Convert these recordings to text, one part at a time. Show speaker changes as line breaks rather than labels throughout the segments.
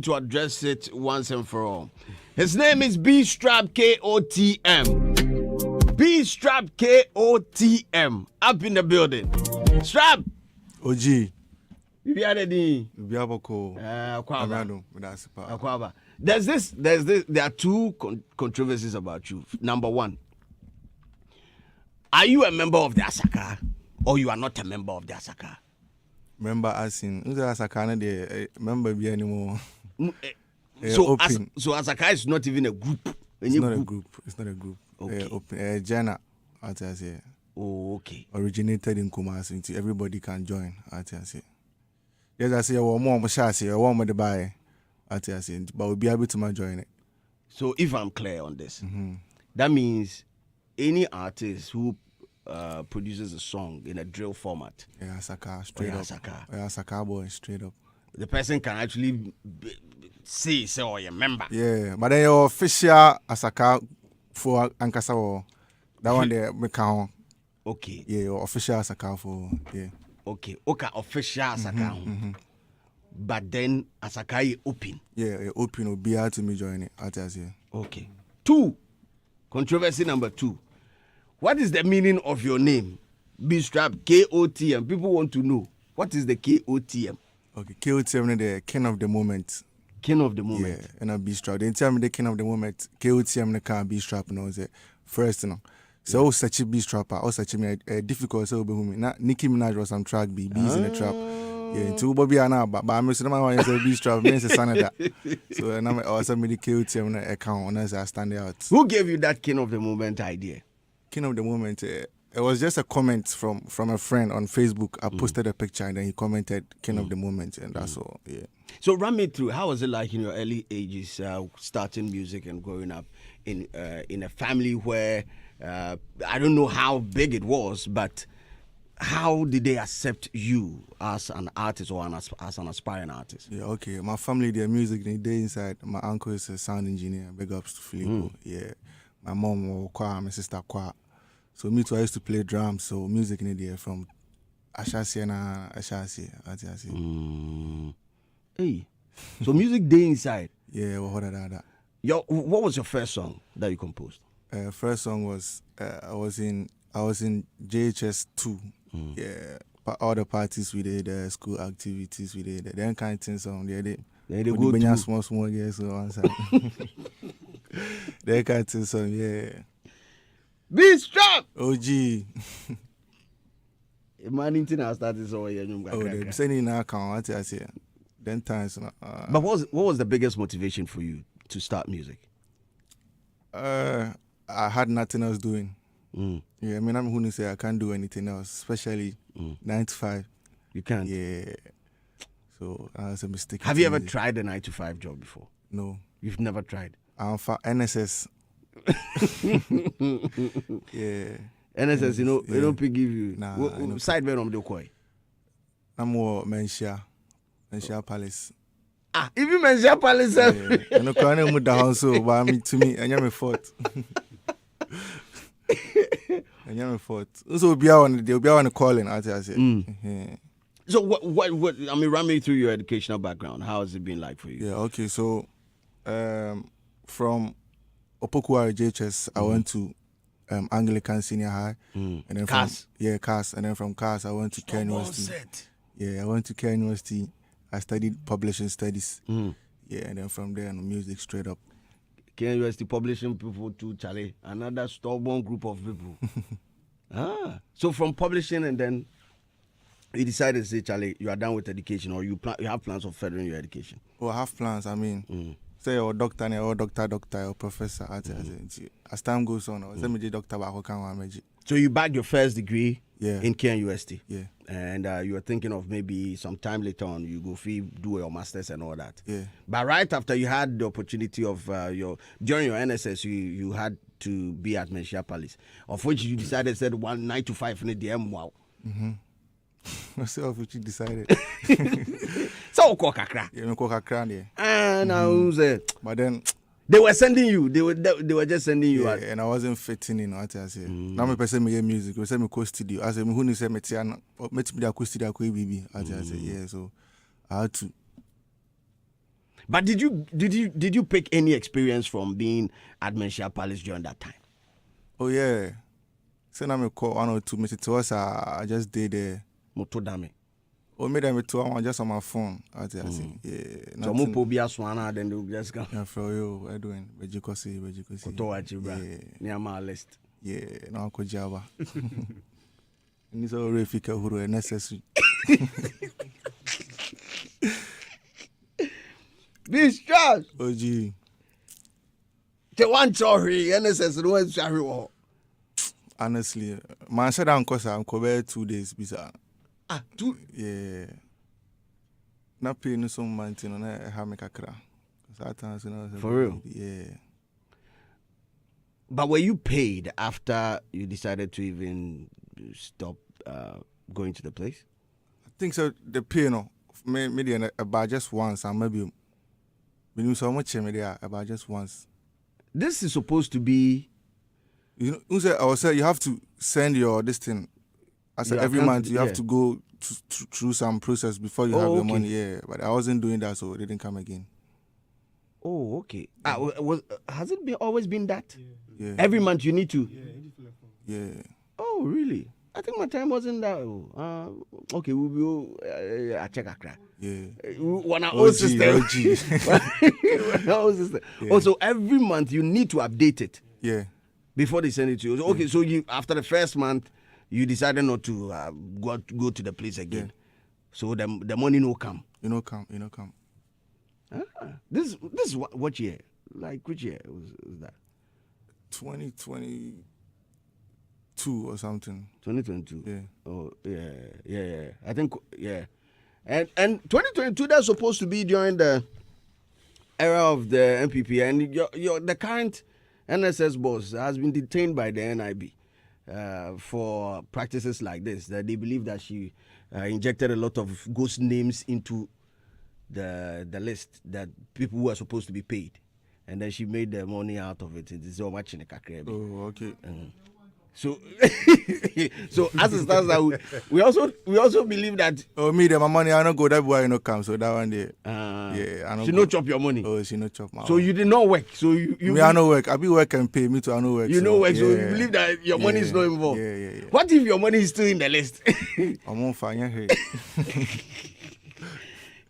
To address it once and for all. His name is Beeztrap KOTM. Beeztrap KOTM. Up in the building. Strap.
OG.
There are two controversies about you. Number one, are you a member of the Asaka or you are not a member of the Asaka?
Member as in Asaka, the member be anymore.
So Asaka is not even a group.
It's not a group. It's not a group.
Okay.
Open. Jana, I say.
Oh, okay.
Originated in Kumasi, everybody can join. I say. Yes, I say one more shasi, one more the buy. I say, but we'll be able to join it.
So if I'm clear on this, that means any artist who produces a song in a drill format,
Asaka straight up. Asaka boy straight up.
The person can actually say or you member.
Yeah, but then your official Asaka for Ankasa, that one there make count.
Okay.
Yeah, your official Asaka for
Okay, official Asaka. But then Asaka is open.
Yeah, open will be able to me join it. I say.
Okay. 2. Controversy number 2. What is the meaning of your name? Beeztrap KOTM. People want to know. What is the KOTM?
Okay, KOTM is the king of the moment.
King of the moment.
Yeah, and a Beeztrap. They tell me the king of the moment. KOTM can't Beeztrap now. First, So such a Beeztrapper, or such a difficult so be me. Not Nicki Minaj was some track bees in the trap. Yeah, two Bobby Anna, but I'm missing my one is a Beeztrap, means a son of that. So and I'm also made the KOTM account as I stand out.
Who gave you that king of the moment idea?
King of the moment. It was just a comment from a friend on Facebook. I posted a picture and then he commented "King of the Moment" and that's all. Yeah.
So run me through. How was it like in your early ages, starting music and growing up in a family where I don't know how big it was, but how did they accept you as an artist or as an aspiring artist?
Yeah. Okay. My family, their music, they inside. My uncle is a sound engineer. Big ups to Filippo. Yeah. My mom was choir. My sister choir. So me too, I used to play drums, so music in the from Ashasi and Ashasi.
Hey, so music day inside.
Yeah, what that.
What was your first song that you composed?
First song was I was in JHS 2. Yeah, all the parties we did, school activities we did, then kind of things on they
go to
small yes so one side. They kind of things on
Beeztrap!
OG.
Man, I started so
they're sending an account. I say, then times.
But what was the biggest motivation for you to start music?
I had nothing else doing. Yeah, I mean, I'm going to say I can't do anything else, especially 9 to 5.
You can't?
Yeah. So that's a mistake.
Have you ever tried a 9 to 5 job before?
No.
You've never tried?
I'm for NSS. Yeah.
NSS, they don't give you.
Nah.
Side bed on the koi.
I'm more Menshia Palace.
Even Menshia Palace.
Yeah. I can't move the house, but to me, I'm a fault. I'm a fault. So they'll be on the calling. I say.
So what? I mean, run me through your educational background. How has it been like for you?
Yeah. Okay. So, from Opokuwa JHS, I went to Anglican Senior High, and then
CAS.
CAS, and then from CAS I went to Care University. Yeah, I went to Care University. I studied publishing studies. Yeah, and then from there, music straight up.
Care University publishing people to Charlie, another stubborn group of people. So from publishing, and then you decided to say, Charlie, you are done with education, or you have plans of furthering your education?
Oh, I have plans. I mean. Say or doctor or doctor or professor. As time goes on, or say doctor
So you bagged your first degree
Yeah.
in Care University.
Yeah.
And you were thinking of maybe some time later on you go do your masters and all that.
Yeah.
But right after you had the opportunity of during your NSS, you had to be at Menshia Palace, of which you decided said 9 to 5 in the DM. Wow.
Myself, which you decided.
So kakra.
Yeah, no kakra there.
And
but then
they were sending you. They were just sending you.
Yeah, and I wasn't fitting in. What I say. Now me person me music. We say me co studio. I say me who ni say me tiana. Me ti me da co studio ko baby. I say yeah. So I had to.
But did you pick any experience from being at Menchia Palace during that time?
Oh yeah. So now me call 1 or 2 minutes to us. I just did
Motodame.
Oh, made them to one just on my phone. I think. Yeah.
So mo po bia swana then they just come.
Yeah, for you. I doing. Bejikosi.
Koto wachi bra. Near my list.
Yeah. Now ko Java. And it's all refika who necessary.
Beeztrap.
Oh gee.
The one sorry, NSS no one sorry.
Honestly, man said I'm cause I'm covered 2 days. Bisa.
Ah, 2.
Yeah. Not paying some money, you know, I have make a crack.
For real?
Yeah.
But were you paid after you decided to even stop going to the place?
I think so. The pay, maybe about just once, and maybe we knew so much about just once.
This is supposed to be.
You know, I was saying you have to send your this thing. I said every month you have to go through some process before you have your money. Yeah, but I wasn't doing that, so it didn't come again.
Oh, okay. Has it always been that?
Yeah.
Every month you need to.
Yeah.
Oh, really? I think my time wasn't that. Okay, we'll be. I check a crack.
Yeah.
One our own system.
OG.
Also, every month you need to update it.
Yeah.
Before they send it to you. Okay, so you after the first month, you decided not to go to the place again. Yeah. So the money no come.
You know come.
This is what year? Like which year was that?
2022 or something.
2022.
Yeah.
Oh yeah. I think yeah. And 2022 that's supposed to be during the era of the MPP, and the current NSS boss has been detained by the NIB for practices like this. That they believe that she injected a lot of ghost names into the list that people who are supposed to be paid, and then she made the money out of it. It's all much in the kakrebi.
Oh, okay.
So, so as it stands now, we also believe that.
Oh, me, my money I don't go that boy no come. So that one day,
yeah,
I don't.
She no chop your money.
Oh, she no chop my.
So you did not work. So you
me I no work. I be work and pay me to I no work.
You know work. So you believe that your money is not involved.
Yeah.
What if your money is still in the list?
I'm on fire. Hey.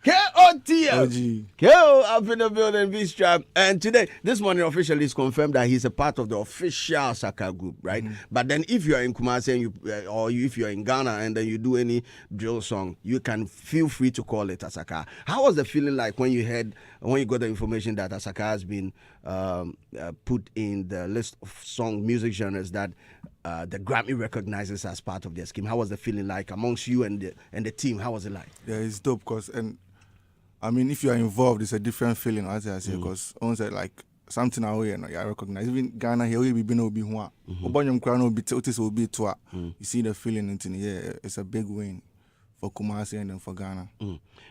KOTM. KO up in the building, Beeztrap. And today, this morning officially is confirmed that he's a part of the official Saka group, right? Mm-hmm. But then if you are in Kumasi and if you are in Ghana and then you do any drill song, you can feel free to call it Asaka. How was the feeling like when you got the information that Asaka has been put in the list of music genres that the Grammy recognizes as part of their scheme? How was the feeling like amongst you and the team? How was it like?
Yeah, it's dope because I mean, if you are involved, it's a different feeling, as I say, because on like something away, I recognize. Even Ghana here, we be no be one. You see the feeling, and yeah, it's a big win for Kumasi and then for Ghana.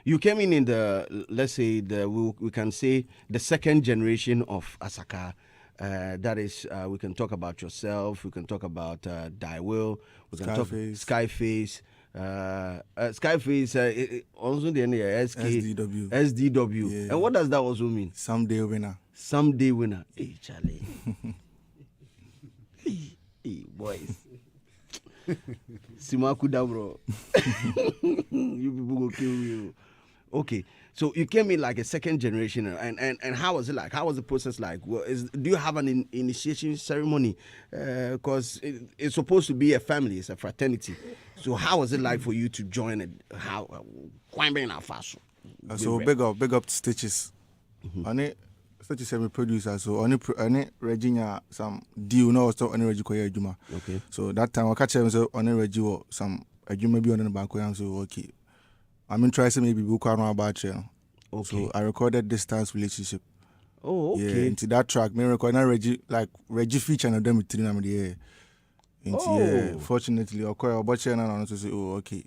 You came in the, let's say we can say the second generation of Asaka. That is, we can talk about yourself. We can talk about Daiwill. We can talk Skyface. Skyface also the SDW. Yeah. And what does that also mean?
Someday winner.
Hey, Charlie. hey, boys. Simakuda, bro. You people go kill you. Okay, so you came in like a second generation, and how was it like? How was the process like? Do you have an initiation ceremony? Because it's supposed to be a family, it's a fraternity. So how was it like for you to join it? How?
So big up to Stitches. Stitches is a producer. So on Regina some deal no so on Regina Juma.
Okay.
So that time I catch him so on Regina some Juma be on the bank. So okay. I'm interested maybe book around about you. Okay. So I recorded Distance Relationship.
Oh, okay.
Yeah, into that track, me record Reggie feature and them with in the air. Yeah, fortunately, I call about you and say, oh, okay,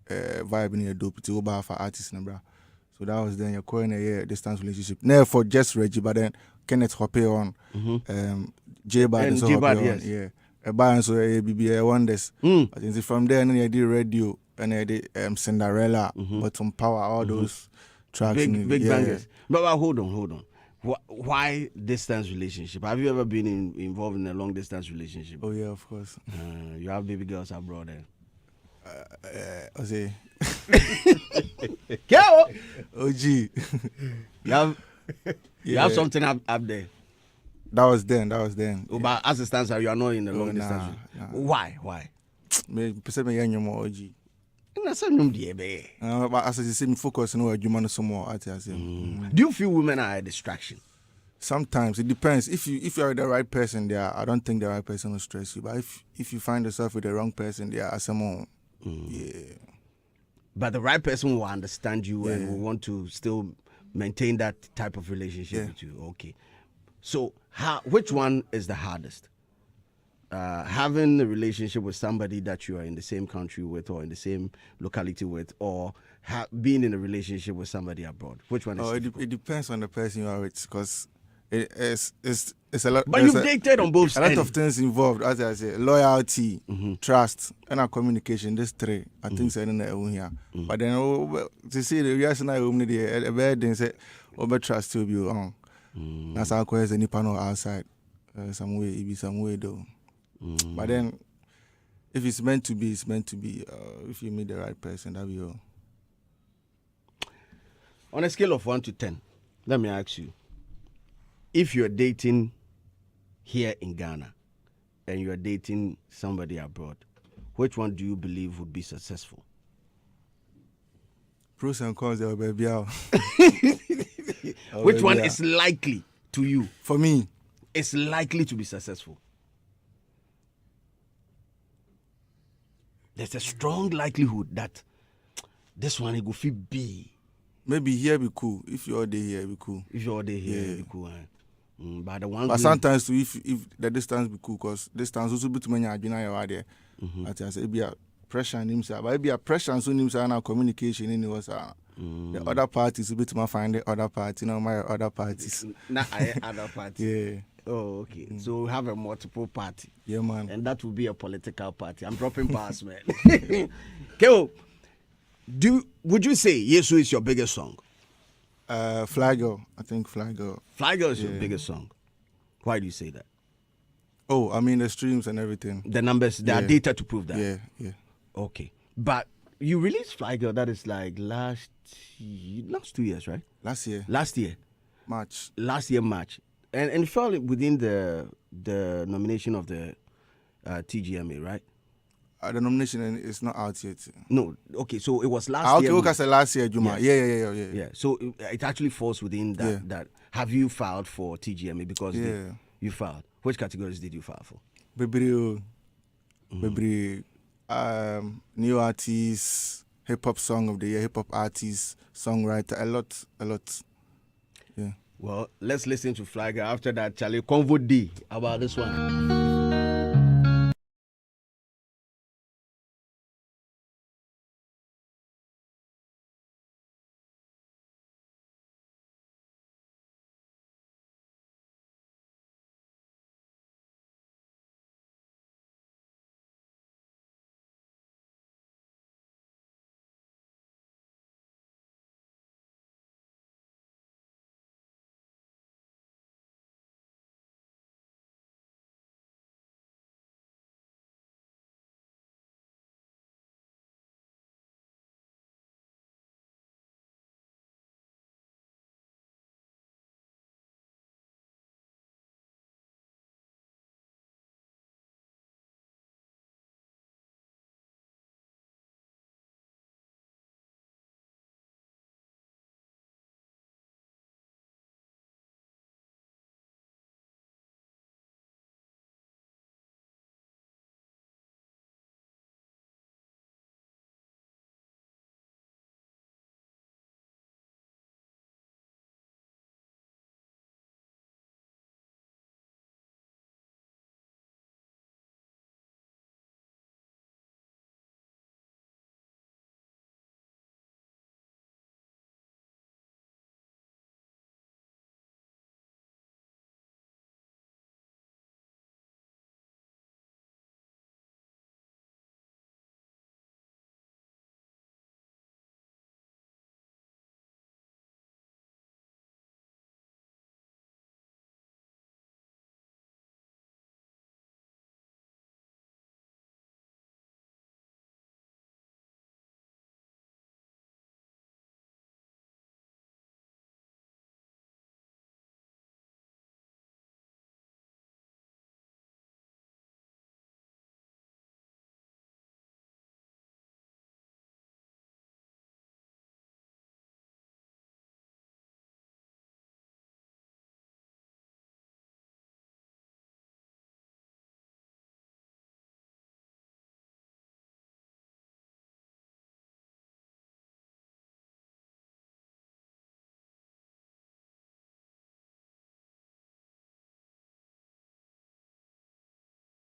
vibe in a dope to go for artists and bra. So that was then your calling a Distance Relationship. Never for just Reggie, but then Kenneth Hoppe on, J-Bad and J-Bad, yes. Yeah, a band so BBA Wonders. I think from there, and I did radio and I did Cinderella, Bottom Power, all those tracks.
Big bangers. But hold on. Why distance relationship? Have you ever been involved in a long distance relationship?
Oh yeah, of course.
You have baby girls abroad then.
I say, OG.
You have something up there.
That was then.
Oh, but as it stands, you are not in a long distance.
Nah.
Why?
Me person me yanyo more OG.
But
But as I say, me focus on what you man some more.
Do you feel women are a distraction?
Sometimes it depends. If you are the right person there, I don't think the right person will stress you. But if you find yourself with the wrong person there, someone, yeah.
But the right person will understand you and will want to still maintain that type of relationship with you. Okay. So which one is the hardest? Having a relationship with somebody that you are in the same country with or in the same locality with, or being in a relationship with somebody abroad? Which one is
it depends on the person you are with, because it's a lot.
But you've dated on both
sides. A lot of things involved, as I say, loyalty, trust, and our communication. These three, I think, so in here. But then, to see the reaction I own the bed, then say, over trust to be on. That's how quite any panel outside. Some way, it be some way though. But then, if it's meant to be, it's meant to be. If you meet the right person, that'll be all.
On a scale of 1 to 10, let me ask you. If you're dating here in Ghana and you're dating somebody abroad, which one do you believe would be successful?
Pros and cons, there will be out.
Which one is likely to you?
For me,
it's likely to be successful. There's a strong likelihood that this one will feel B.
Maybe here be cool. If you're there here, be cool.
If you're there here, be cool.
But sometimes too, if the distance be cool, because distance also be too many are there. I say it be a pressure on himself, but it be a pressure on himself and our communication in the other parties will be to find the other party, my other parties.
Not other party.
Yeah.
Oh, okay. So we have a multiple party.
Yeah, man.
And that will be a political party. I'm dropping pass, man. Keo, would you say Yesu is your biggest song?
Fly Girl. I think Fly Girl.
Fly Girl is your biggest song. Why do you say that?
Oh, I mean the streams and everything.
The numbers, there are data to prove that.
Yeah.
Okay. But you released Fly Girl, that is like last 2 years, right?
Last year.
March. Last year, March. And it fell within the nomination of the TGMA, right?
The nomination is not out yet.
No, okay, so it was last year.
Okay, I said last year, Juma.
Yes. Yeah. So it actually falls within that. That have you filed for TGMA? Because you filed. Which categories did you file for?
Baby, new artists, hip hop song of the year, hip hop artist, songwriter, a lot. Yeah.
Well, let's listen to Fly Girl. After that, Charlie, convo D about this one.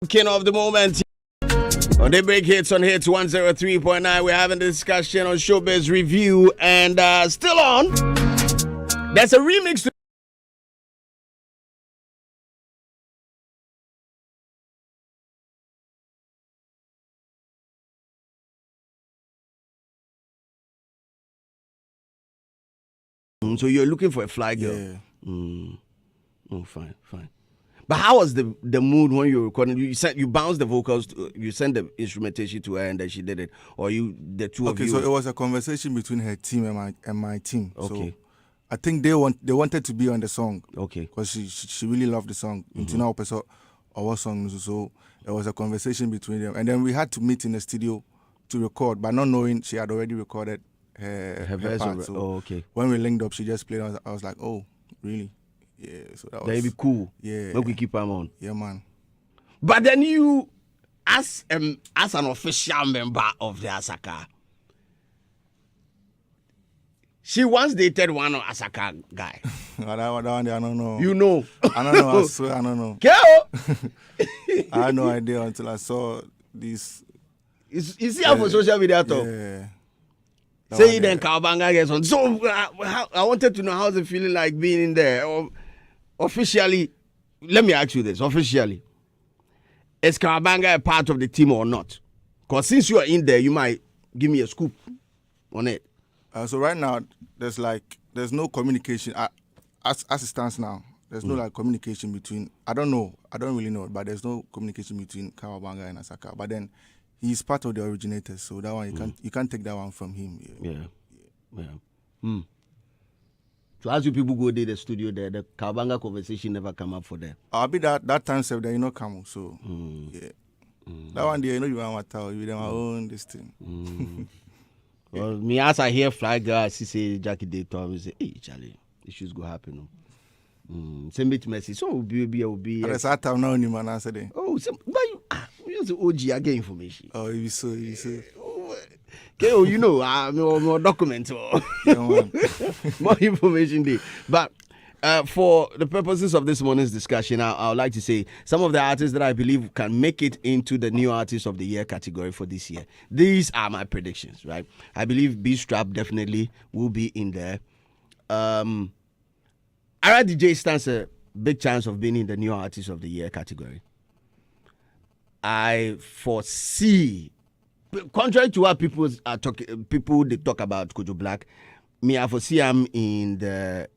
King of the moment. On the break hits on Hitz 103.9, we're having a discussion on Showbiz Review, and still on. There's a remix to so you're looking for a fly girl.
Yeah.
Oh, fine. But how was the mood when you were recording? You bounced the vocals, you sent the instrumentation to her, and then she did it, or the two of you?
Okay, so it was a conversation between her team and my team.
Okay.
So I think they wanted to be on the song.
Okay.
Because she really loved the song. Until now, our song. So it was a conversation between them, and then we had to meet in the studio to record, but not knowing she had already recorded her
verse.
part. So
okay.
when we linked up, she just played. I was like, oh, really? Yeah. So
that'd be cool.
Yeah.
When we keep them on.
Yeah, man.
But then you, as an official member of the Asaka, she once dated one Asaka guy.
that one, I don't know.
You know?
I don't know. I swear, I don't know. I had no idea until I saw this.
You see her for social media talk?
Yeah.
Say then Kawabanga gets on. So I wanted to know how's it feeling like being in there. Officially, let me ask you this. Officially, is Kawabanga a part of the team or not? Because since you are in there, you might give me a scoop on it.
So right now, there's no communication. As it stands now, there's no communication between. I don't really know, but there's no communication between Kawabanga and Asaka. But then he's part of the originators, so that one you can't take that one from him. Yeah.
So as you people go to the studio there, the Kawabanga conversation never come up for them.
I'll be that time self there, come. So yeah. That one day, you want to tell you them own this thing.
Well, me as I hear fly girl, she say Jackie day to me say, hey Charlie, issues go happen. Send me to message. So will be.
That's that time now, man. I said.
Oh, but you use the OG again information.
Oh, you so.
Okay, you know, more documents or more information there. But for the purposes of this morning's discussion, I would like to say some of the artists that I believe can make it into the new artist of the year category for this year. These are my predictions, right? I believe Beeztrap definitely will be in there. RDJ stands a big chance of being in the new artist of the year category. I foresee, contrary to what people they talk about Kojo Black, me I foresee him in the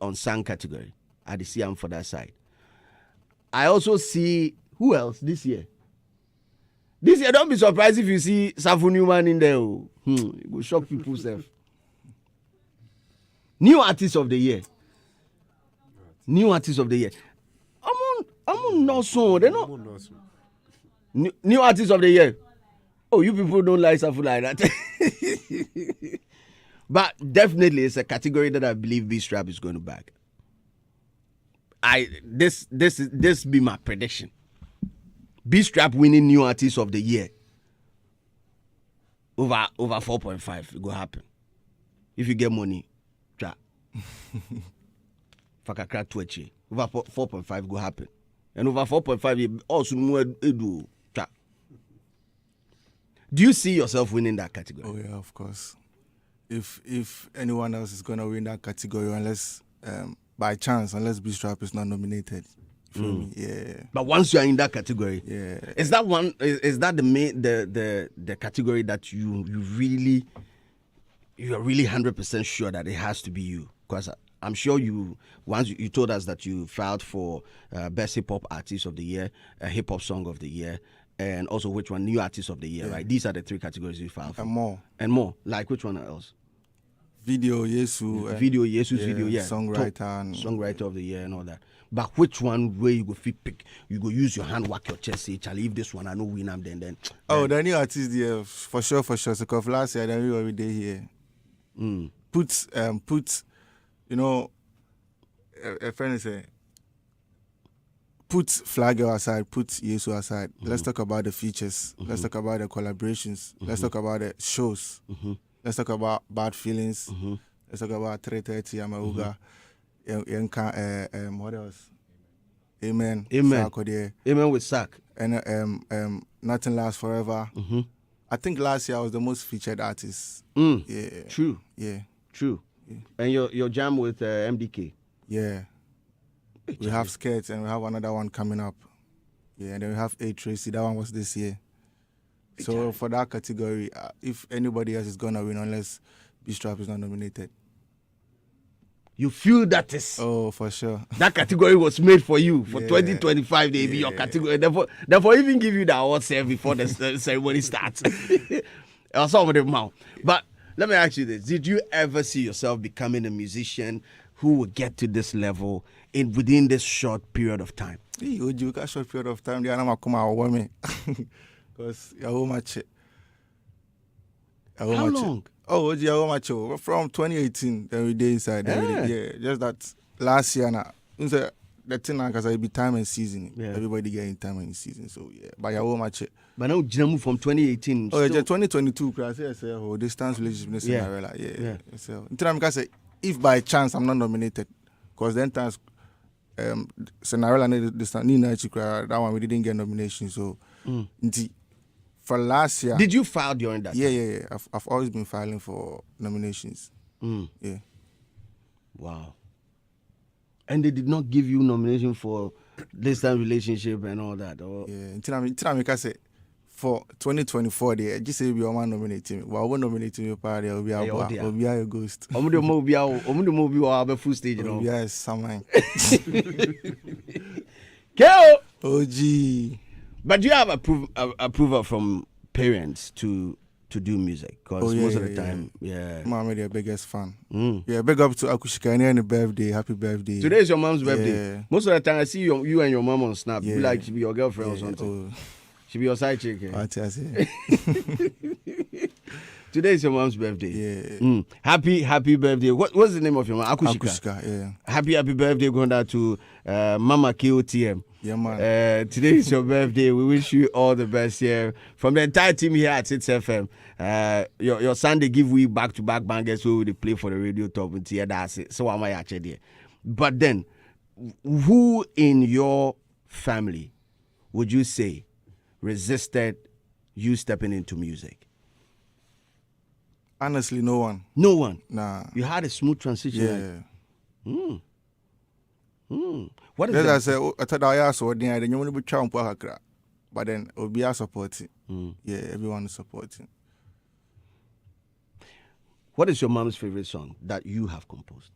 unsung category. I see him for that side. I also see who else this year. This year, don't be surprised if you see Safu Newman in there. It will shock people self. New artist of the year. New artist of the year. I'm on no song. They're not. New artist of the year. Oh, you people don't like Safu like that. But definitely, it's a category that I believe Beeztrap is going to bag. This be my prediction. Beeztrap winning new artist of the year over 4.5. It will happen. If you get money, try. Fakakra twitchy. Over 4.5 will happen. And over 4.5 also more do. Try. Do you see yourself winning that category?
Oh yeah, of course. If anyone else is gonna win that category, unless by chance, unless Beeztrap is not nominated. Feel me? Yeah.
But once you are in that category,
yeah.
Is that one? Is that the main the category that you are really 100% sure that it has to be you? Because I'm sure once you told us that you filed for best hip hop artist of the year, hip hop song of the year, and also which one, new artist of the year, right? These are the three categories you filed for.
And more.
Like which one else?
Video, Yesu.
Video, yeah.
Songwriter
of the year and all that. But which one where you go fit pick? You go use your hand, whack your chest, say, Charlie, if this one I know win them, then.
Oh, the new artist there, for sure. So, cause last year, then we were there here. Put, you know, a friend say, put Flagger aside, put Yesu aside. Let's talk about the features. Let's talk about the collaborations. Let's talk about the shows. Let's talk about Bad Feelings. Let's talk about 330 Amauga. What else? Amen.
Amen with Sack.
and Nothing Lasts Forever.
Mm-hmm.
I think last year I was the most featured artist. Yeah.
True.
Yeah.
True. Yeah. And your jam with MDK.
Yeah. We have Skirts and we have another one coming up. Yeah, and then we have A Tracy. That one was this year. So for that category, if anybody else is gonna win, unless Beeztrap is not nominated.
You feel that is?
Oh, for sure.
That category was made for you for 2025. They be your category. Therefore, even give you the award serve before the ceremony starts. Or some of them now. But let me ask you this: did you ever see yourself becoming a musician who will get to this level within this short period of time?
You got short period of time. They are not come out me because you're much.
How long?
Oh, you're much from 2018. Then we did inside. Yeah, just that last year now. The thing because I be time and season. Yeah. Everybody getting time and season. So yeah, but you're much.
But now Jinamu from 2018.
Oh, yeah, 2022. Because I say, oh, distance relationship. Yeah. So, because if by chance I'm not nominated, because then times scenario that one we didn't get nomination. So for last year,
did you file during that?
Yeah. I've always been filing for nominations. Yeah.
Wow. And they did not give you nomination for distance relationship and all that, or
yeah. For 2024, they just say we are nominating me. Well, we nominate me party. We'll be a ghost.
Omudu be full stage, you know.
Yes, someone.
KO.
OG.
But do you have approval from parents to do music? Because most of the time,
Mom is the biggest fan. Yeah, big up to Akushika and the birthday. Happy birthday.
Today is your mom's birthday. Yeah. Most of the time, I see you and your mom on Snap. Yeah. Like she be your girlfriend or something. She be your side chick. Today is your mom's birthday.
Yeah.
Happy birthday. What's the name of your mom?
Akushika, yeah.
Happy birthday going down to Mama KOTM.
Yeah, man.
Today is your birthday. We wish you all the best here. From the entire team here at Hitz FM. Your Sunday give we back-to-back bangers so we play for the radio top and that's it. So am I actually there. But then, who in your family would you say resisted you stepping into music?
Honestly, no one.
No one?
Nah.
You had a smooth transition.
Yeah.
What is that?
I said, I thought I asked what then you want to be trying to but then it'll be supporting. Yeah, everyone is supporting.
What is your mom's favorite song that you have composed?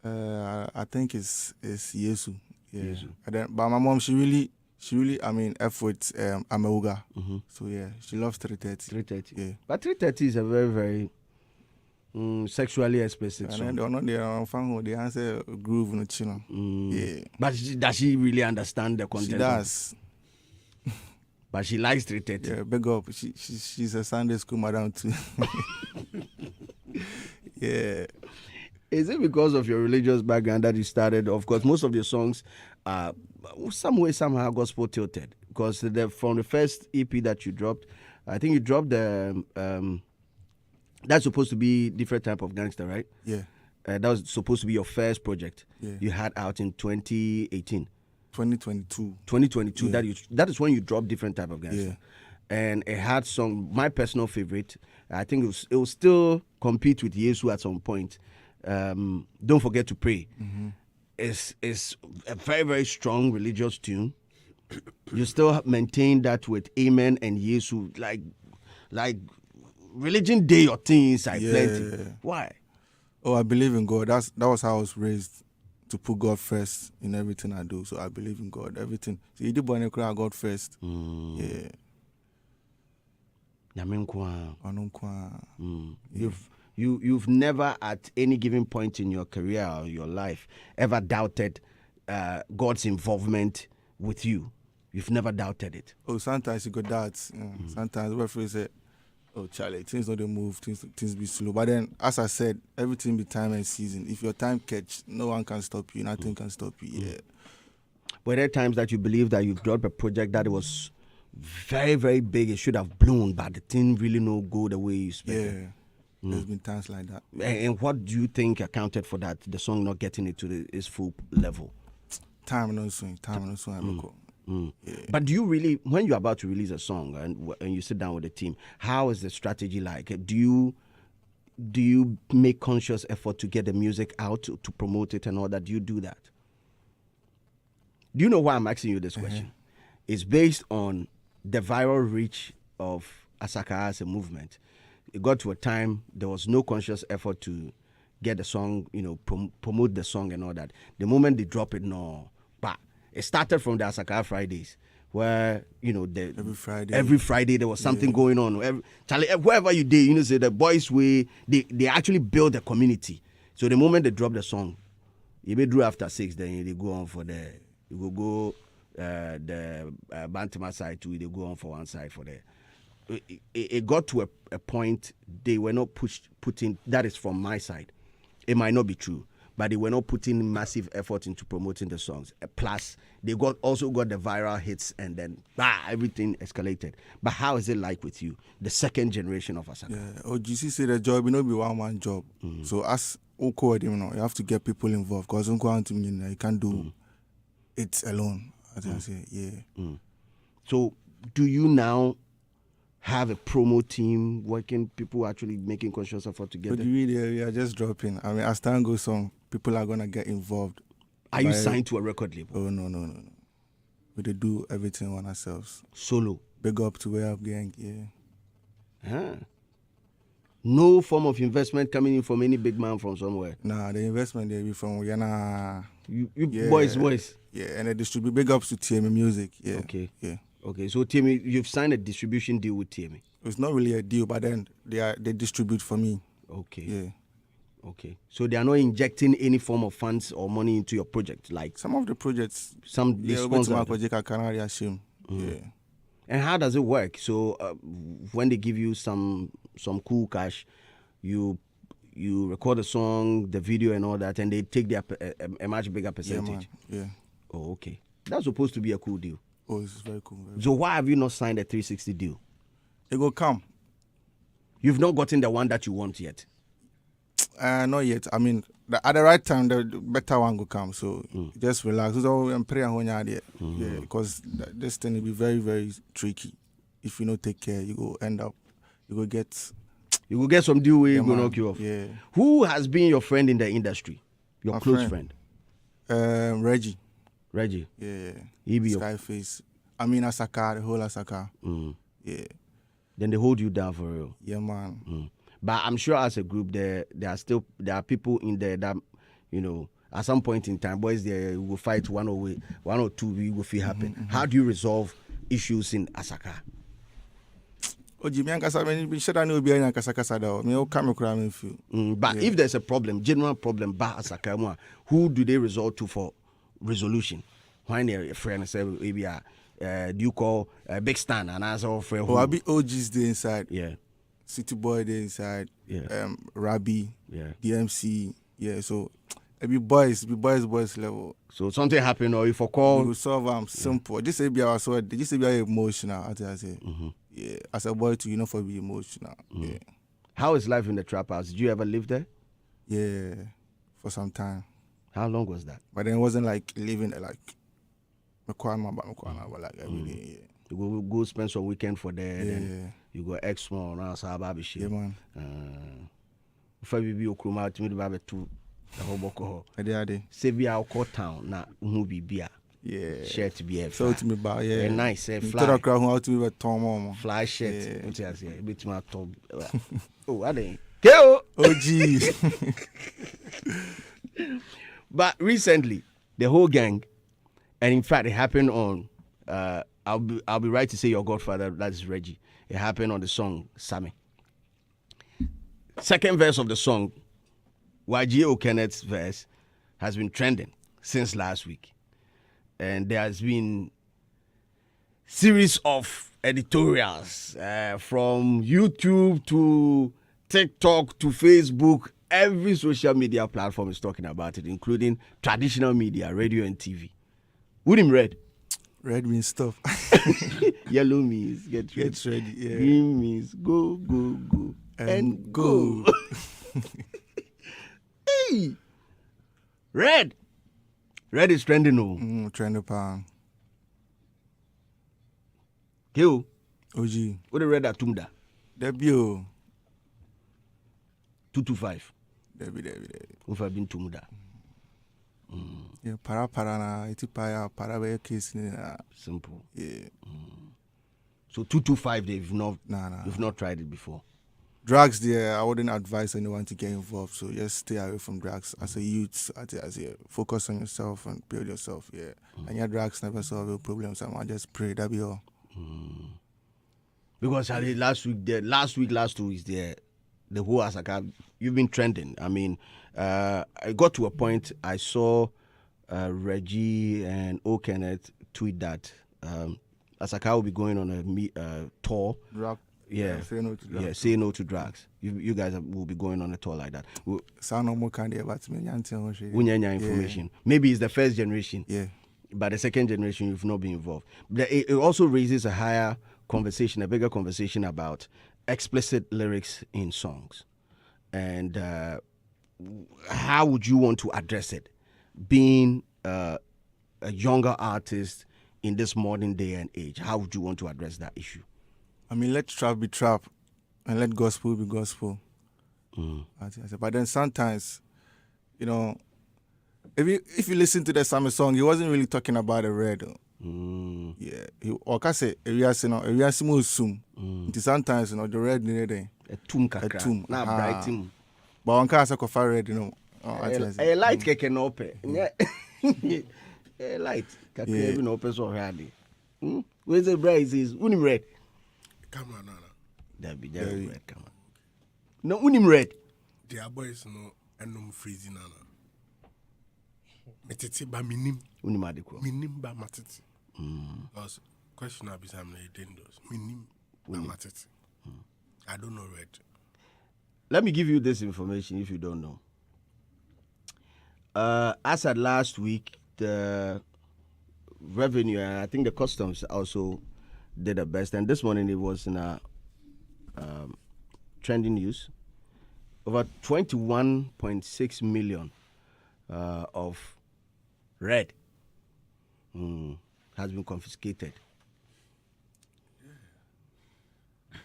I think it's Yesu. Yeah.
Yesu.
But my mom, she really, efforts Ameuga. So yeah, she loves 330.
330.
Yeah.
But 330 is a very, very sexually explicit song.
And then they answer groove no chino. Yeah.
But does she really understand the content?
She does.
But she likes 330.
Yeah, big up. She's a Sunday school madam too. Yeah.
Is it because of your religious background that you started? Of course, most of your songs are some way, somehow gospel tilted. Because from the first EP that you dropped, I think you dropped the that's supposed to be different type of gangster, right?
Yeah.
That was supposed to be your first project.
Yeah.
You had out in 2018.
2022.
Yeah. That is when you dropped different type of gangster.
Yeah.
And it had song, my personal favorite. I think it will still compete with Yesu at some point. Don't Forget to Pray. It's a very, very strong religious tune. You still maintain that with Amen and Yesu, like religion day your thing inside plenty. Why?
Oh, I believe in God. That was how I was raised, to put God first in everything I do. So I believe in God. Everything. So you do born cry God first. Yeah.
You've never at any given point in your career or your life ever doubted God's involvement with you. You've never doubted it.
Oh, sometimes you go doubt. Sometimes where say, oh Charlie, things don't move, things be slow. But then, as I said, everything be time and season. If your time catch, no one can stop you. Nothing can stop you. Yeah.
Were there times that you believe that you've dropped a project that was very, very big, it should have blown, but the thing really no go the way you expected?
Yeah. There's been times like that.
And what do you think accounted for that, the song not getting it to its full level?
Time no swing.
But do you really, when you're about to release a song and you sit down with the team, how is the strategy like? Do you make conscious effort to get the music out to promote it and all that? Do you do that? Do you know why I'm asking you this question? It's based on the viral reach of Asaka as a movement. It got to a time there was no conscious effort to get the song, promote the song and all that. The moment they drop it, no. But it started from the Asaka Fridays, where every Friday there was something going on. Wherever you did, say the boys they actually build a community. So the moment they drop the song, you may do after 6, then they go on for the Bantama side too. They go on for one side for the. It got to a point they were not putting. That is from my side. It might not be true, but they were not putting massive effort into promoting the songs. Plus, they also got the viral hits, and then everything escalated. But how is it like with you, the second generation of Asaka?
Yeah, OGC say the job, be one job. So as KOTM, you have to get people involved because you can't do it alone. As I say,
So, do you now have a promo team working, people actually making conscious effort together?
But we are just dropping. I mean, as time goes on, people are going to get involved.
Are you signed to a record label?
Oh, no. We do everything on ourselves.
Solo?
Big up to Way Up Gang,
No form of investment coming in from any big man from somewhere?
Nah, the investment they be from Yana.
You boys.
Yeah, and they distribute big ups to TME Music. Yeah.
Okay.
Yeah.
Okay, so TME, you've signed a distribution deal with TME?
It's not really a deal, but then they distribute for me.
Okay.
Yeah.
Okay. So they are not injecting any form of funds or money into your project, like
some of the projects.
They sponsor
my project I cannot assume. Yeah.
And how does it work? So when they give you some cool cash, you record a song, the video and all that, and they take a much bigger percentage.
Yeah.
Oh, okay. That's supposed to be a cool deal.
Oh, it's very cool.
So why have you not signed a 360 deal?
It will come.
You've not gotten the one that you want yet?
Not yet. I mean, at the right time, the better one will come. So just relax. So I'm praying yeah, because this thing will be very, very tricky. If you don't take care, you go get
some deal where you go knock you off.
Yeah.
Who has been your friend in the industry? Your close friend?
Reggie.
Reggie?
Yeah.
EBO.
Skyface. I mean, Asaka, the whole Asaka. Yeah.
Then they hold you down for real.
Yeah, man.
But I'm sure as a group, there are people in there that, at some point in time, boys there will fight one or two, we will feel happen. How do you resolve issues in Asaka?
But
if there's a problem, general problem, Asaka, who do they resort to for resolution? When a friend say maybe do you call Big Stan and answer friend?
Oh, I be OGs there inside.
Yeah.
City Boy there inside.
Yeah.
Rabbi.
Yeah.
DMC. Yeah. So it be boys level.
So something happen or if I call,
we will solve simple. Just say be our sword. Just say be emotional. I say. Yeah. As a boy too, for be emotional. Yeah.
How is life in the trap house? Did you ever live there?
Yeah. For some time.
How long was that?
But then it wasn't like living like Makwana, but like every day. Yeah.
You go spend some weekend for there.
Yeah.
Then you go X1 around Sababi shit.
Yeah, man.
If I be Okruma to me the two the whole boko.
Ade.
Say be our core town na be beer.
Yeah.
Shirt be a
so to me ba yeah.
Very nice. Fly.
To the crowd how to me Tom
fly shirt.
Yeah.
What you say? A bit my top. Oh, I didn't. KO.
OG.
But recently, the whole gang, and in fact, it happened on. I'll be right to say your godfather. That is Reggie. It happened on the song Sammy. Second verse of the song, YG Kenneth's verse, has been trending since last week, and there has been series of editorials from YouTube to TikTok to Facebook. Every social media platform is talking about it, including traditional media, radio and TV. Would him red?
Red means stuff.
Yellow means get
ready. Yeah.
Green means go and go. Hey, red is trending.
Trending pound.
Kill.
OG.
What the red at Tumda?
Debut.
225.
Debbie.
If I've been Tumda.
Yeah, para na iti para be case ni
Simple.
yeah.
So 225 they've not
Nah.
you've not tried it before.
Drugs there, I wouldn't advise anyone to get involved. So just stay away from drugs as a youth. As a focus on yourself and build yourself. Yeah, and your drugs never solve your problems. I just pray that be all.
Because last 2 weeks there, the whole Asaka, you've been trending. I mean, I got to a point I saw Reggie and O Kenneth tweet that Asaka will be going on a tour.
Drug.
Yeah,
say no to drugs.
Yeah, say no to drugs. You guys will be going on a tour like that.
Sound no more candy about me.
Information. Yeah. Maybe it's the first generation.
Yeah.
But the second generation, you've not been involved. But it also raises a higher conversation, a bigger conversation about explicit lyrics in songs. And how would you want to address it? Being a younger artist in this modern day and age, how would you want to address that issue?
I mean, let trap be trap and let gospel be gospel. But then sometimes, you know, if you listen to the same song, he wasn't really talking about the red. Yeah. Or can say, sometimes, you know, the red near there.
A tomb kakra. Not bright team.
But one can say red, you know.
A light keke no pe. A light keke no pe so hardy. Where's the bright is unim red.
Come on, Nana.
That be red, come on. No unim red.
The boys no and freezing Nana. Metiti ba minim.
Unimadiko.
Minim ba matiti. Because question is I'm not dangerous. Minim ba matiti. I don't know red.
Let me give you this information if you don't know. As at last week, the revenue and I think the customs also did the best. And this morning it was in a trending news. Over 21.6 million of red has been confiscated.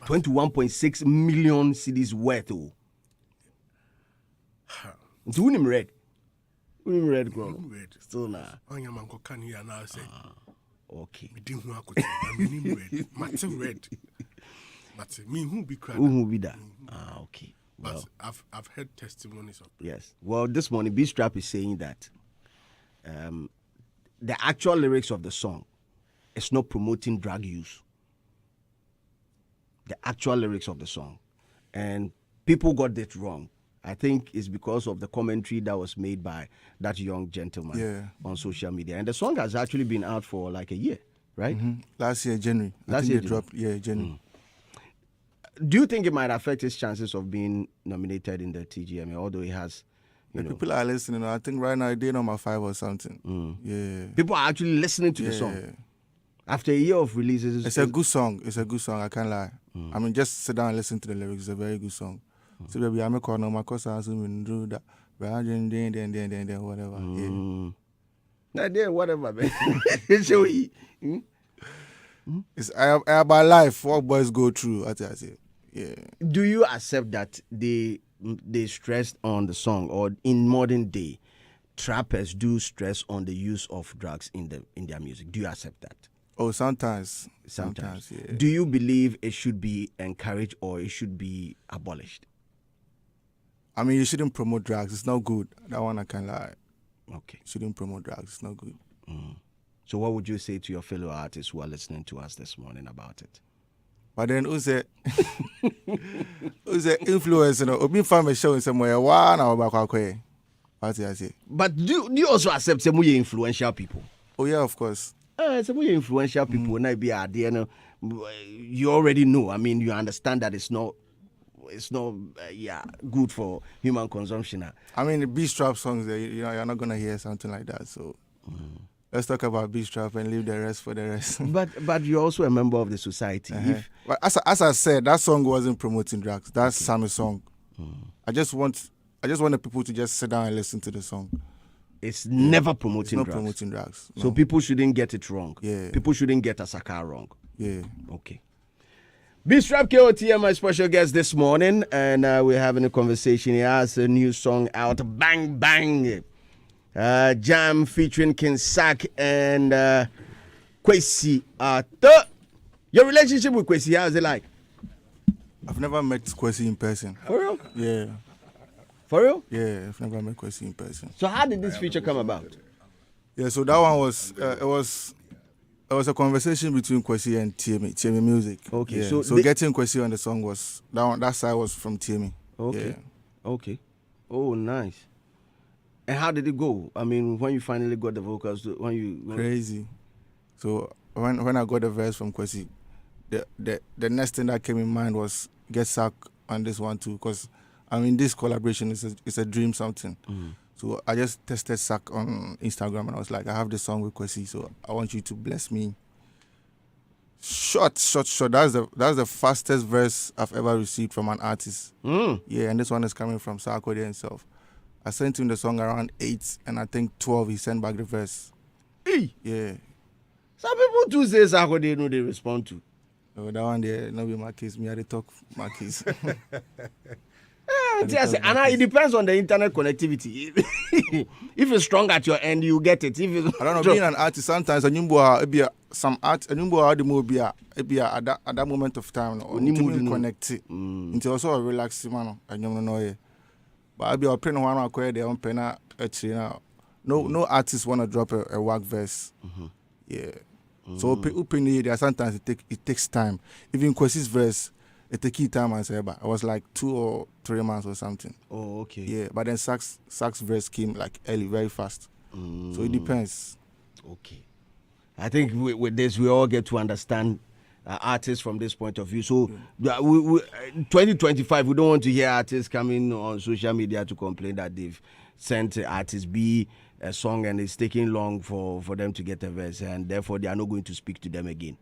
21.6 million cedis worth. It's unim red. Unim red, bro.
Red.
Still nah.
On your man can here now say.
Okay.
Me didn't want to minim red. Mate red. Mate me who be crying.
Who be that? Okay.
But
Well,
I've heard testimonies of
yes. Well, this morning, Beeztrap is saying that the actual lyrics of the song is not promoting drug use. The actual lyrics of the song. And people got it wrong. I think it's because of the commentary that was made by that young gentleman on social media. And the song has actually been out for like a year, right?
Last year, January.
Last year,
they dropped. Yeah, January.
Do you think it might affect his chances of being nominated in the TGMA, although he has, you know,
People are listening. I think right now they're number 5 or something. Yeah.
people are actually listening to the song after a year of releases?
It's a good song. It's a good song. I can't lie. I mean, just sit down and listen to the lyrics. It's a very good song. So baby, I'm a corner. My cousin has been do that. Then whatever.
Nah, there, whatever, man. So
It's about life. What boys go through. I say. Yeah.
do you accept that they stressed on the song, or in modern day, trappers do stress on the use of drugs in their music? Do you accept that?
Oh, sometimes. Yeah.
Do you believe it should be encouraged or it should be abolished?
I mean, you shouldn't promote drugs. It's not good. That one I can't lie.
Okay.
You shouldn't promote drugs. It's not good.
So what would you say to your fellow artists who are listening to us this morning about it?
But then who's the influence? You know, Obi found a show in somewhere. Wow, now about what I say.
But do you also accept some influential people?
Oh yeah, of course.
Some influential people when I be out there, you already know. I mean, you understand that it's not good for human consumption.
I mean, the Beeztrap songs, you're not gonna hear something like that. So let's talk about Beeztrap and leave the rest for the rest.
But you're also a member of the society.
But as I said, that song wasn't promoting drugs. That's Sammy's song. I just want the people to just sit down and listen to the song.
It's never promoting
It's not
drugs.
promoting drugs. No.
So people shouldn't get it wrong.
Yeah.
People shouldn't get Asaka wrong.
Yeah.
Okay. Beeztrap KOTM, my special guest this morning, and we're having a conversation. He has a new song out, Bang Bang. Jam featuring King Sack and Kwesi. Your relationship with Kwesi, how is it like?
I've never met Kwesi in person.
For real?
Yeah.
For real?
Yeah, I've never met Kwesi in person.
So how did this feature come about?
Yeah, so that one was it was a conversation between Kwesi and TME Music.
Okay,
yeah.
so
getting Kwesi on the song was that side was from TME.
Okay.
Yeah.
Okay. Oh, nice. And how did it go? I mean, when you finally got the vocals,
Crazy. So when I got the verse from Kwesi, the next thing that came in mind was get Sack on this one too, because I mean this collaboration is a dream something. So I just tested Sack on Instagram and I was like, I have this song with Kwesi, so I want you to bless me. Short. That's the fastest verse I've ever received from an artist. Yeah, and this one is coming from Sarkodie himself. I sent him the song around 8, and I think 12 he sent back the verse. Yeah.
Some people do say Sarkodie know they respond to.
So that one there, not be my case. Me, I dey talk my case.
And it depends on the internet connectivity. If it's strong at your end, you get it. If it's
I don't know, being an artist, sometimes a nyumbo be some art, a nyumbo the more be at that moment of time, or need to connect it. It's also a relaxing man, and you know. But I'll be open one acquire their own penna actually now. No artist wanna drop a work verse. Yeah. So open there sometimes it takes time. Even Kwesi's verse, it takes time and say, but I was like 2 or 3 months or something.
Oh, okay.
Yeah, but then Sack's verse came like early, very fast. So it depends.
Okay. I think with this, we all get to understand artists from this point of view. So, 2025, we don't want to hear artists coming on social media to complain that they've sent artist B a song and it's taking long for them to get a verse, and therefore they are not going to speak to them again.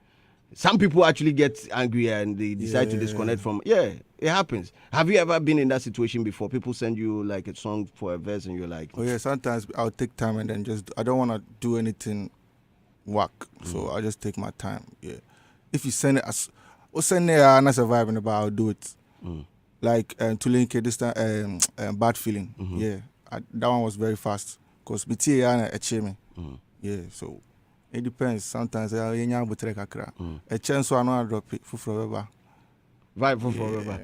Some people actually get angry and they decide to disconnect from. Yeah, it happens. Have you ever been in that situation before? People send you like a song for a verse and you're like,
oh yeah, sometimes I'll take time and then I don't want to do anything work, so I'll just take my time. Yeah, if you send it as send it and I survive in about, I'll do it. Like to link this time, Bad Feeling. Yeah, that one was very fast because BT and a yeah, so. It depends. Sometimes I a chance so I know I drop it for forever.
Vibe for forever.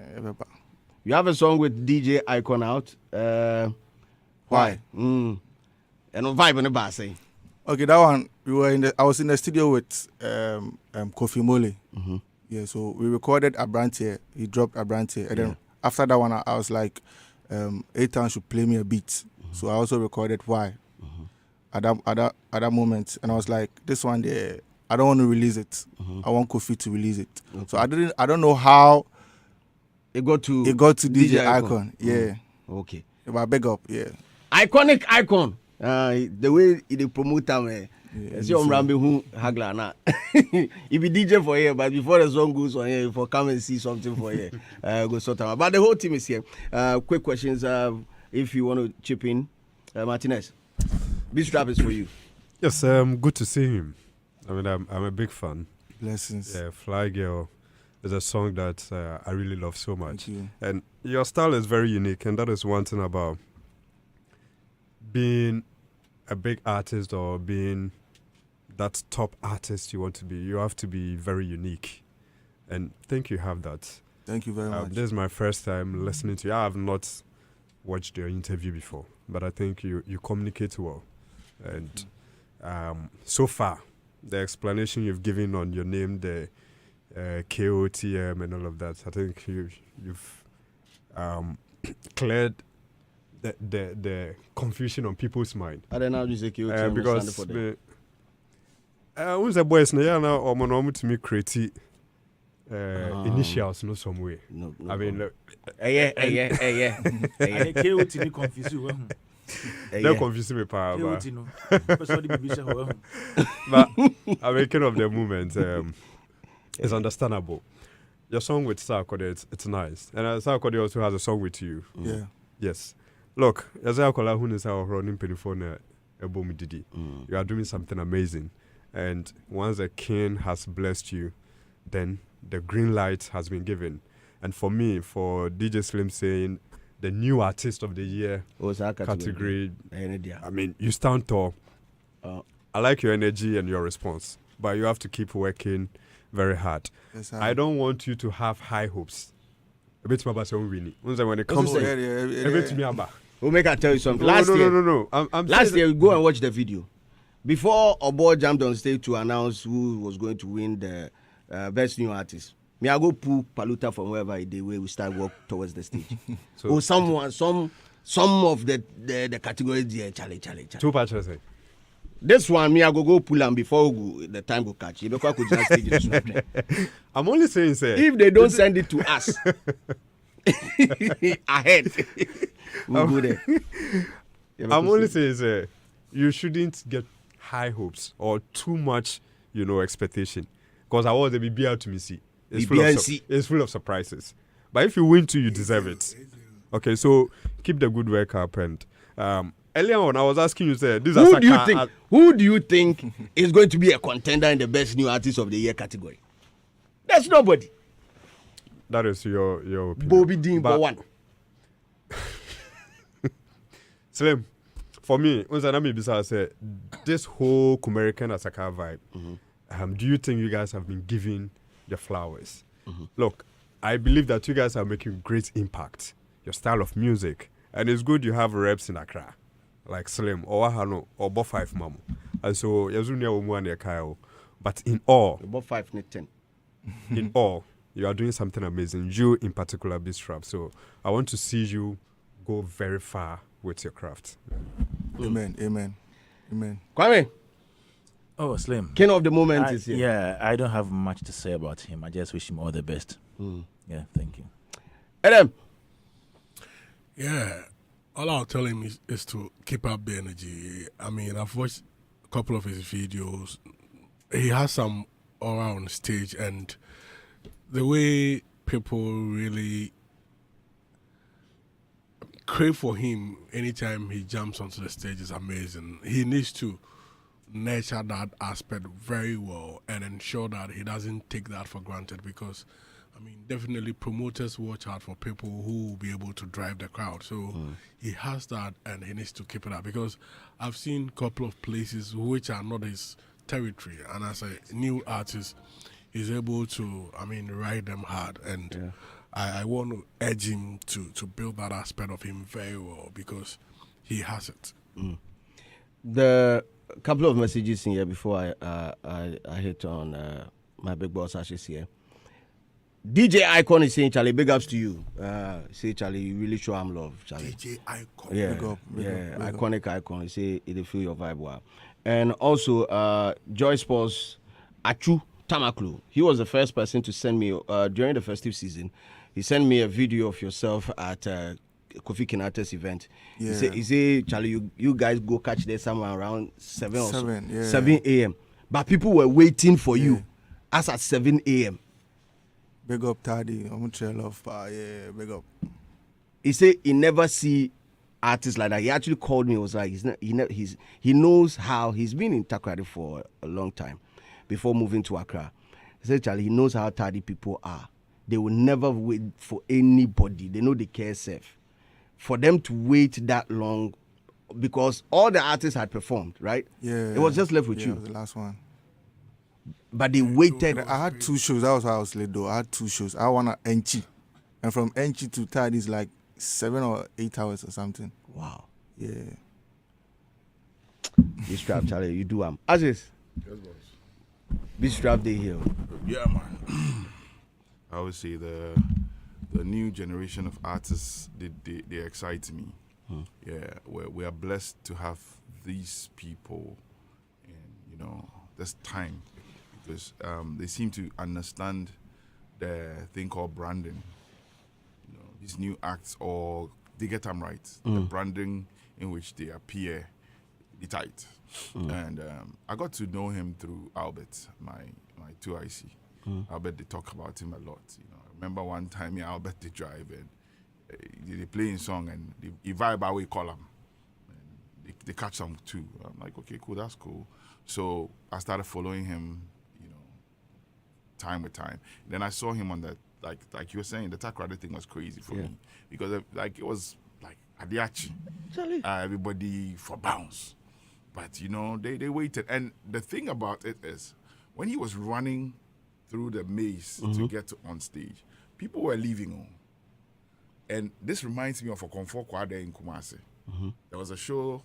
You have a song with DJ Icon out. Why? And on Vibe in the bar say.
Okay, that one I was in the studio with Kofi Mole. Yeah, so we recorded a brand here. He dropped a brand here, and then after that one I was like, A-Town should play me a beat. So I also recorded Why. At that moment, and I was like, this one there, I don't want to release it. I want Kofi to release it. Okay. So I don't know how
it got to
DJ Icon. Yeah.
Okay.
But big up, yeah.
Iconic Icon. The way they promote them, see Rambe who hagla na. He be DJ for here, but before the song goes on here, for come and see something for here, go sort out. But the whole team is here. Quick questions. If you want to chip in, Martinez. Beeztrap is for you.
Yes, good to see him. I mean, I'm a big fan.
Blessings.
Yeah, Fly Girl is a song that I really love so much.
Thank you.
And your style is very unique, and that is one thing about being a big artist or being that top artist you want to be. You have to be very unique, and I think you have that.
Thank you very much.
This is my first time listening to you. I have not watched your interview before, but I think you communicate well. And so far, the explanation you've given on your name, the KOTM and all of that, I think you've cleared the confusion on people's mind.
I don't know how you say KOTM
because who's the boys now or to me create initials no some way.
No.
I mean, look,
yeah.
KOT confuse you.
Don't confuse me, pa. But I'm making of the movement. It's understandable. Your song with Sarkodie, it's nice, and Sarkodie also has a song with you.
Yeah.
Yes. Look, as I call who is our running telephone, you are doing something amazing, and once the king has blessed you, then the green light has been given. And for me, for DJ Slim saying the new artist of the year category, I mean, you stand tall. I like your energy and your response, but you have to keep working very hard.
Yes,
I don't want you to have high hopes. A bit when it comes to
We'll make I tell you something.
No.
Last year, we go and watch the video. Before Obo jumped on stage to announce who was going to win the best new artist, me I go pull Paluta from wherever he did, where we start walk towards the stage. So some of the categories there, Charlie.
Two patches.
This one, me I go pull him before the time go catch. You because I could just take it.
I'm only saying, sir.
If they don't send it to us ahead, we'll go there.
I'm only saying, sir, you shouldn't get high hopes or too much, expectation. Because I want to be out to me see. It's full of surprises. But if you win too, you deserve it. Okay, so keep the good work up. And earlier on, I was asking you, sir,
who do you think is going to be a contender in the best new artist of the year category? There's nobody.
That is your opinion.
Bobby Dean, but one.
Slim, for me, I said this whole American Asaka vibe. Do you think you guys have been giving the flowers? Look, I believe that you guys are making great impact. Your style of music, and it's good you have reps in Accra, like Slim or Wahano or Bo 5 Mamu. And so Yazunia Umwane Kyle. But in all,
Bo 5 net 10.
In all, you are doing something amazing. You in particular, Beeztrap. So I want to see you go very far with your craft.
Amen.
Kwame.
Oh, Slim.
King of the moment is here.
Yeah, I don't have much to say about him. I just wish him all the best. Yeah, thank you.
Adam.
Yeah, all I'll tell him is to keep up the energy. I mean, I've watched a couple of his videos. He has some aura on stage, and the way people really crave for him anytime he jumps onto the stage is amazing. He needs to nurture that aspect very well and ensure that he doesn't take that for granted, because I mean, definitely promoters watch out for people who will be able to drive the crowd. So he has that, and he needs to keep it up, because I've seen a couple of places which are not his territory, and as a new artist, he's able to, ride them hard. And I want to urge him to build that aspect of him very well, because he has it.
The couple of messages in here before I hit on my big boss Ashes here. DJ Icon is saying, Charlie, big ups to you. Say, Charlie, you really show him love, Charlie.
DJ Icon.
Yeah,
big up.
Iconic Icon. He say, it'll feel your vibe well. And also, Joy Sports, Achu Tamaklu. He was the first person to send me, during the festive season, he sent me a video of yourself at Kofi Kinata's event.
Yeah.
He say, Charlie, you guys go catch there somewhere around 7 or
7, yeah.
7 a.m. But people were waiting for you as at 7 a.m.
Big up, Taddy. I'm going to tell love. Yeah, big up.
He said he never see artists like that. He actually called me. He was like, he knows how. He's been in Takoradi for a long time before moving to Accra. He said, Charlie, he knows how Taddy people are. They will never wait for anybody. They know they care safe. For them to wait that long, because all the artists had performed, right?
Yeah.
It was just left with you.
It was the last one.
But they waited.
I had 2 shows. That was why I was late, though. I had 2 shows. I won at Enchi. And from Enchi to Taddy is like 7 or 8 hours or something.
Wow.
Yeah.
Beeztrap, Charlie, you do Aziz.
Yes, boss.
Beeztrap Day here.
Yeah, man. I would say the new generation of artists, they excite me. Yeah, we are blessed to have these people in, this time, because they seem to understand the thing called branding. These new acts, or they get them right. The branding in which they appear, the tight. And I got to know him through Albert, my 2IC. Albert, they talk about him a lot. I remember one time, Albert, they drive and they play a song and they vibe away, call him. And they catch some too. I'm like, okay, cool, that's cool. So I started following him, time with time. Then I saw him on the like you were saying, the Takrade thing was crazy for me because it was like Adiachi, everybody for bounce, but they waited. And the thing about it is, when he was running through the maze to get on stage, people were leaving home. And this reminds me of a Comfort Kwade in Kumasi. There was a show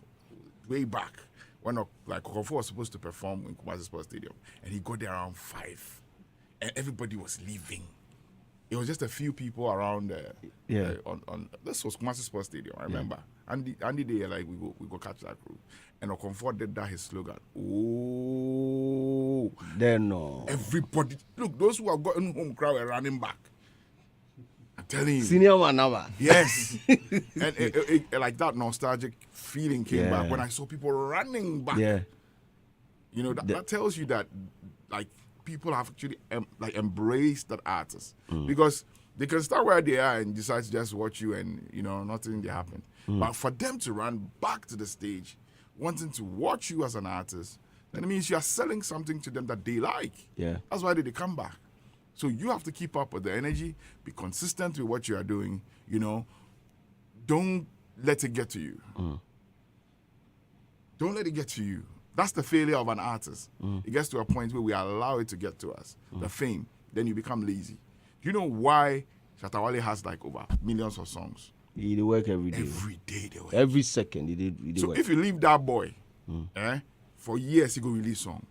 way back when Comfort was supposed to perform in Kumasi Sports Stadium, and he got there around 5, and everybody was leaving. It was just a few people around on this was Kumasi Sports Stadium, I remember. Andy Day, like, we go catch that crew. And Okomfort did that, his slogan. Oh.
Then no.
Everybody, look, those who have gotten home crowd were running back. I'm telling you.
Senior one now.
Yes. And it, like that nostalgic feeling came back when I saw people running back.
Yeah.
That tells you that, like, people have actually embraced that artist because they can start where they are and decide to just watch you and nothing will happen. But for them to run back to the stage, wanting to watch you as an artist, then it means you are selling something to them that they like.
Yeah,
that's why they come back. So you have to keep up with the energy, be consistent with what you are doing. Don't let it get to you. Don't let it get to you. That's the failure of an artist. It gets to a point where we allow it to get to us, the fame. Then you become lazy. Do you know why Shatta Wale has like over millions of songs?
He did work every day.
Every day they work.
Every second he did
so
work.
If you leave that boy, for years he go release song.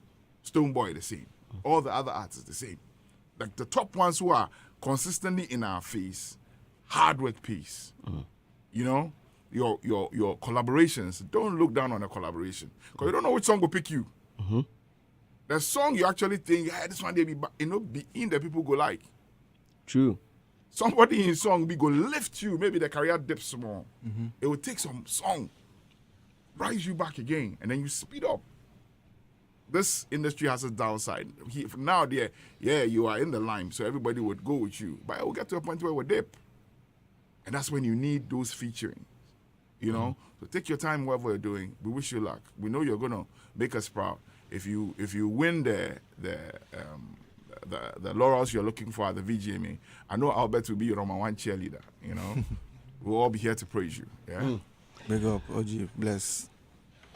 Stonebwoy the same. All the other artists the same. Like the top ones who are consistently in our face, hard work piece. Your collaborations, don't look down on a collaboration because you don't know which song will pick you. The song you actually think, this one they be in the people go like.
True.
Somebody in song be go lift you, maybe the career dips small. It will take some song, rise you back again, and then you speed up. This industry has a downside. Now you are in the line, so everybody would go with you. But it will get to a point where we dip. And that's when you need those featuring. So take your time whatever you're doing. We wish you luck. We know you're gonna make us proud. If you win the laurels you're looking for at the VGMA, I know Albert will be your number one cheerleader. We'll all be here to praise you. Yeah.
Big up, OG, bless.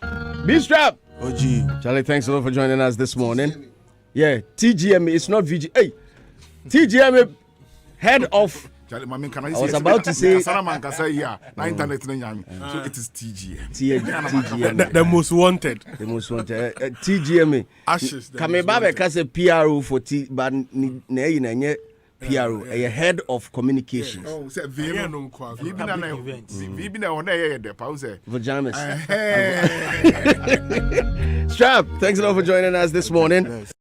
Beeztrap.
OG.
Charlie, thanks a lot for joining us this morning. Yeah, TGMA, it's not VG. Hey, TGMA, head of.
Charlie, can I
was about to say.
So it is TGM.
TGMA.
The most wanted.
The most wanted. TGMA.
Ashes.
Kame Kase PRO for T, but PRO, a head of communications.
Oh, say
Public
Vajamas. Strap, thanks a lot for joining us this morning.
Bless.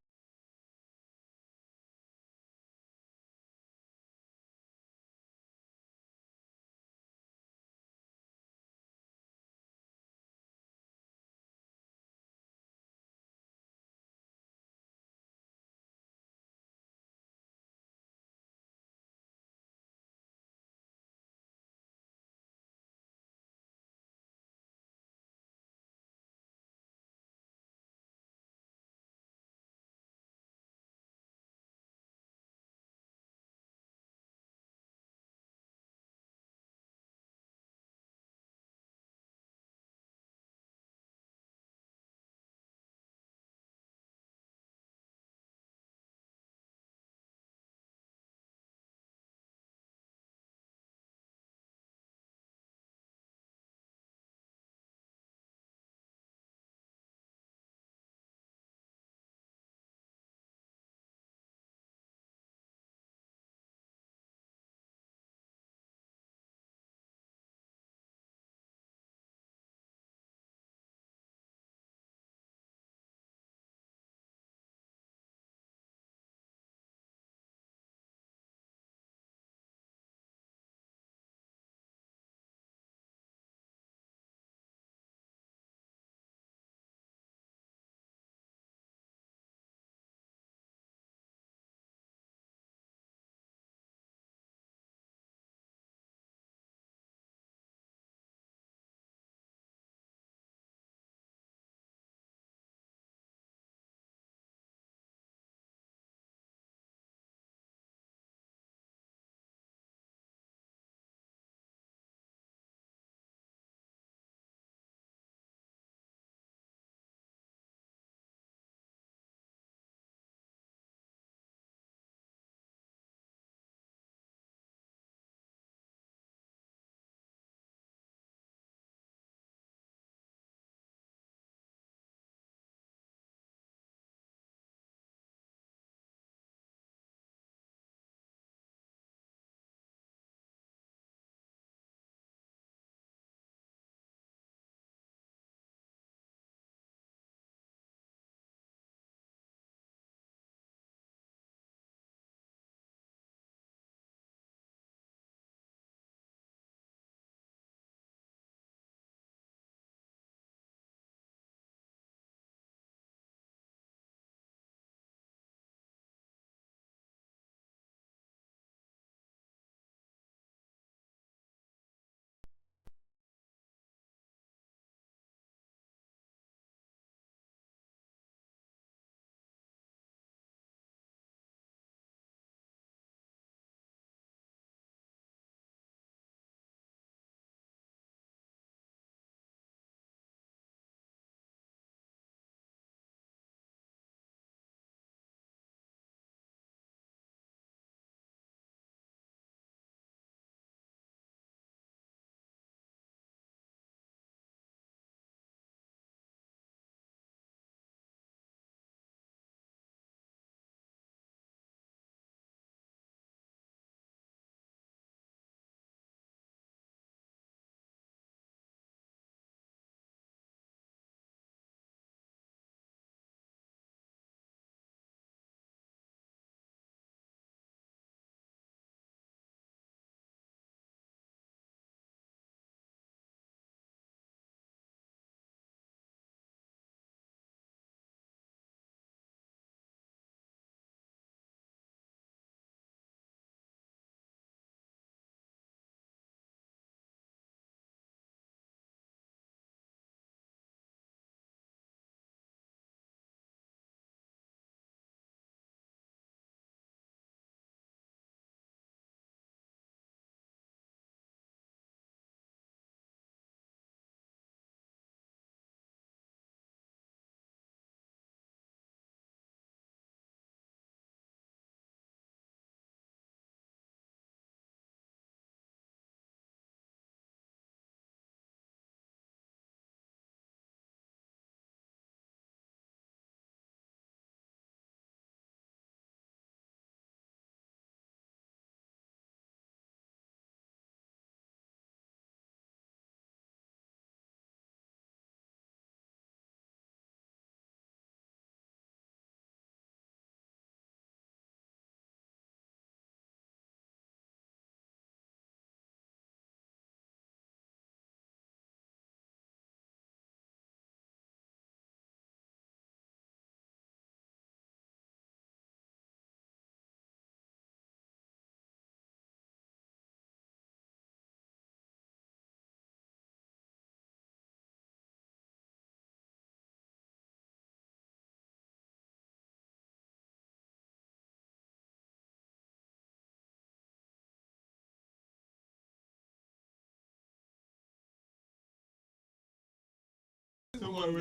We'll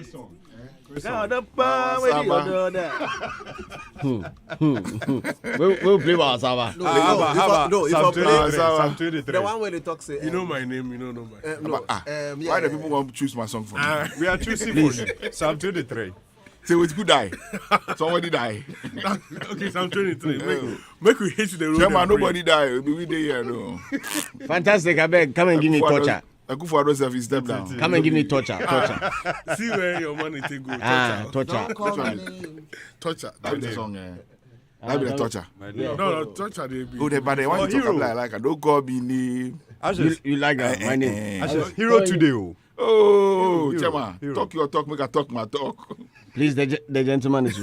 play Saba.
Psalm 23.
The one where they talk say,
You know my name, you don't know my name.
Why do people want to choose my song for me?
We are choosing for you. Psalm 23.
Say, wait, who die? Somebody die.
Okay, Psalm 23. Make we hit the road.
Chairman, nobody die. We there here, no.
Fantastic, I beg. Come and give me torture.
Akufo-Addo self is step down.
Come and give me torture.
See where your money take go.
Torture.
Torture.
That be the song, that be the torture.
No, torture they be.
Oh, but they want to talk about like, don't call me name.
You like that? My name.
Hero today.
Oh,
Hero.
Chairman,
Hero.
talk your talk, make a talk my talk.
Please, the gentleman is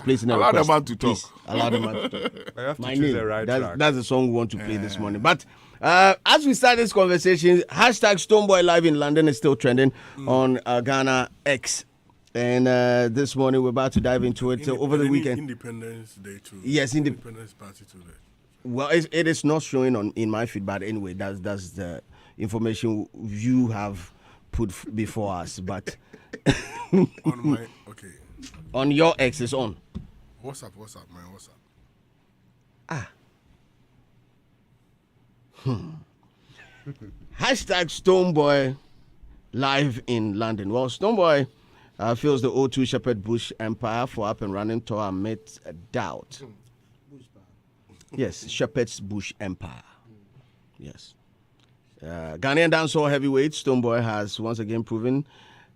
placing a
Allow the
request.
man to talk.
Please, allow the man to talk.
I have to
My
choose
name.
the right track.
That's the song we want to play this morning. But as we start this conversation, hashtag Stonebwoy Live in London is still trending on Ghana X. And this morning we're about to dive into it. So over the weekend.
Independence Day too.
Yes,
Independence Party today.
Well, it is not showing in my feed, but anyway, that's the information you have put before us. But
On my okay.
on your X is on.
What's up, man? What's up?
Hashtag Stonebwoy Live in London. Well, Stonebwoy feels the O2 Shepherd Bush Empire for up and running tour amid doubt. Yes, Shepherd's Bush Empire. Yes. Ghanaian dancehall heavyweight Stonebwoy has once again proven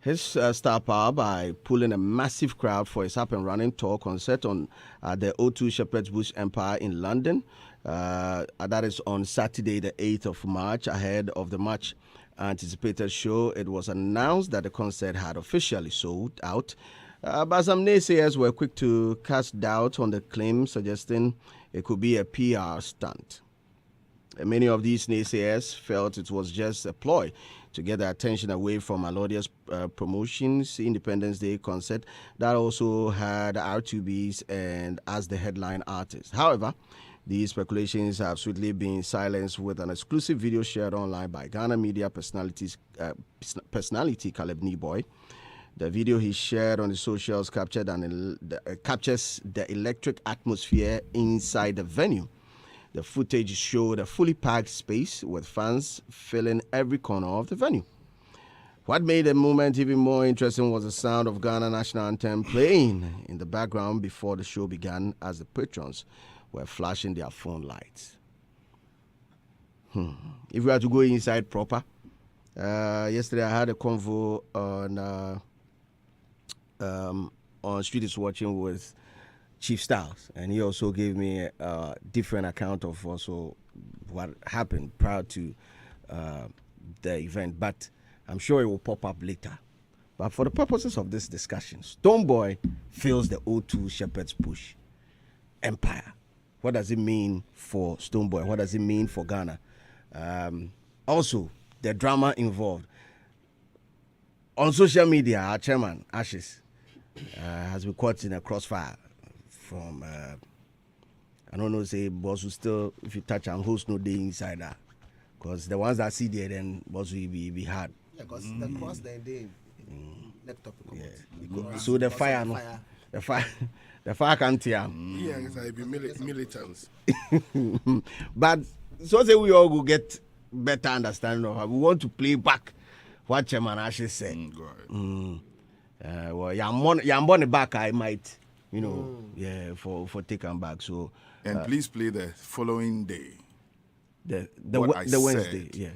his star power by pulling a massive crowd for his up and running tour concert on the O2 Shepherd's Bush Empire in London. That is on Saturday, the 8th of March, ahead of the much anticipated show. It was announced that the concert had officially sold out, but some naysayers were quick to cast doubt on the claim, suggesting it could be a PR stunt. Many of these naysayers felt it was just a ploy to get the attention away from Melodious Promotions' Independence Day concert that also had R2Bs and as the headline artist. However, these speculations have swiftly been silenced with an exclusive video shared online by Ghana media personality Caleb Neboy. The video he shared on the socials captures the electric atmosphere inside the venue. The footage showed a fully packed space with fans filling every corner of the venue. What made the moment even more interesting was the sound of Ghana national anthem playing in the background before the show began as the patrons were flashing their phone lights. If we had to go inside proper, yesterday I had a convo on Street is Watching with Chief Styles, and he also gave me a different account of also what happened prior to the event, but I'm sure it will pop up later. But for the purposes of this discussion, Stonebwoy feels the O2 Shepherd's Bush Empire. What does it mean for Stonebwoy? What does it mean for Ghana? Also, the drama involved. On social media, our chairman, Ashes, has been caught in a crossfire from, I don't know, say, boss will still, if you touch and host no day inside that. Because the ones that see there, then boss will be hard.
Yeah, because the cross they next topic.
Yeah. So the fire, no? The fire can't hear.
Yeah, it's like be militants.
But so say we all will get better understanding of how we want to play back what Chairman Ashes said. Well, I'm born back. I might, for taking back. So
and please play the following day.
The Wednesday,
said,
yeah.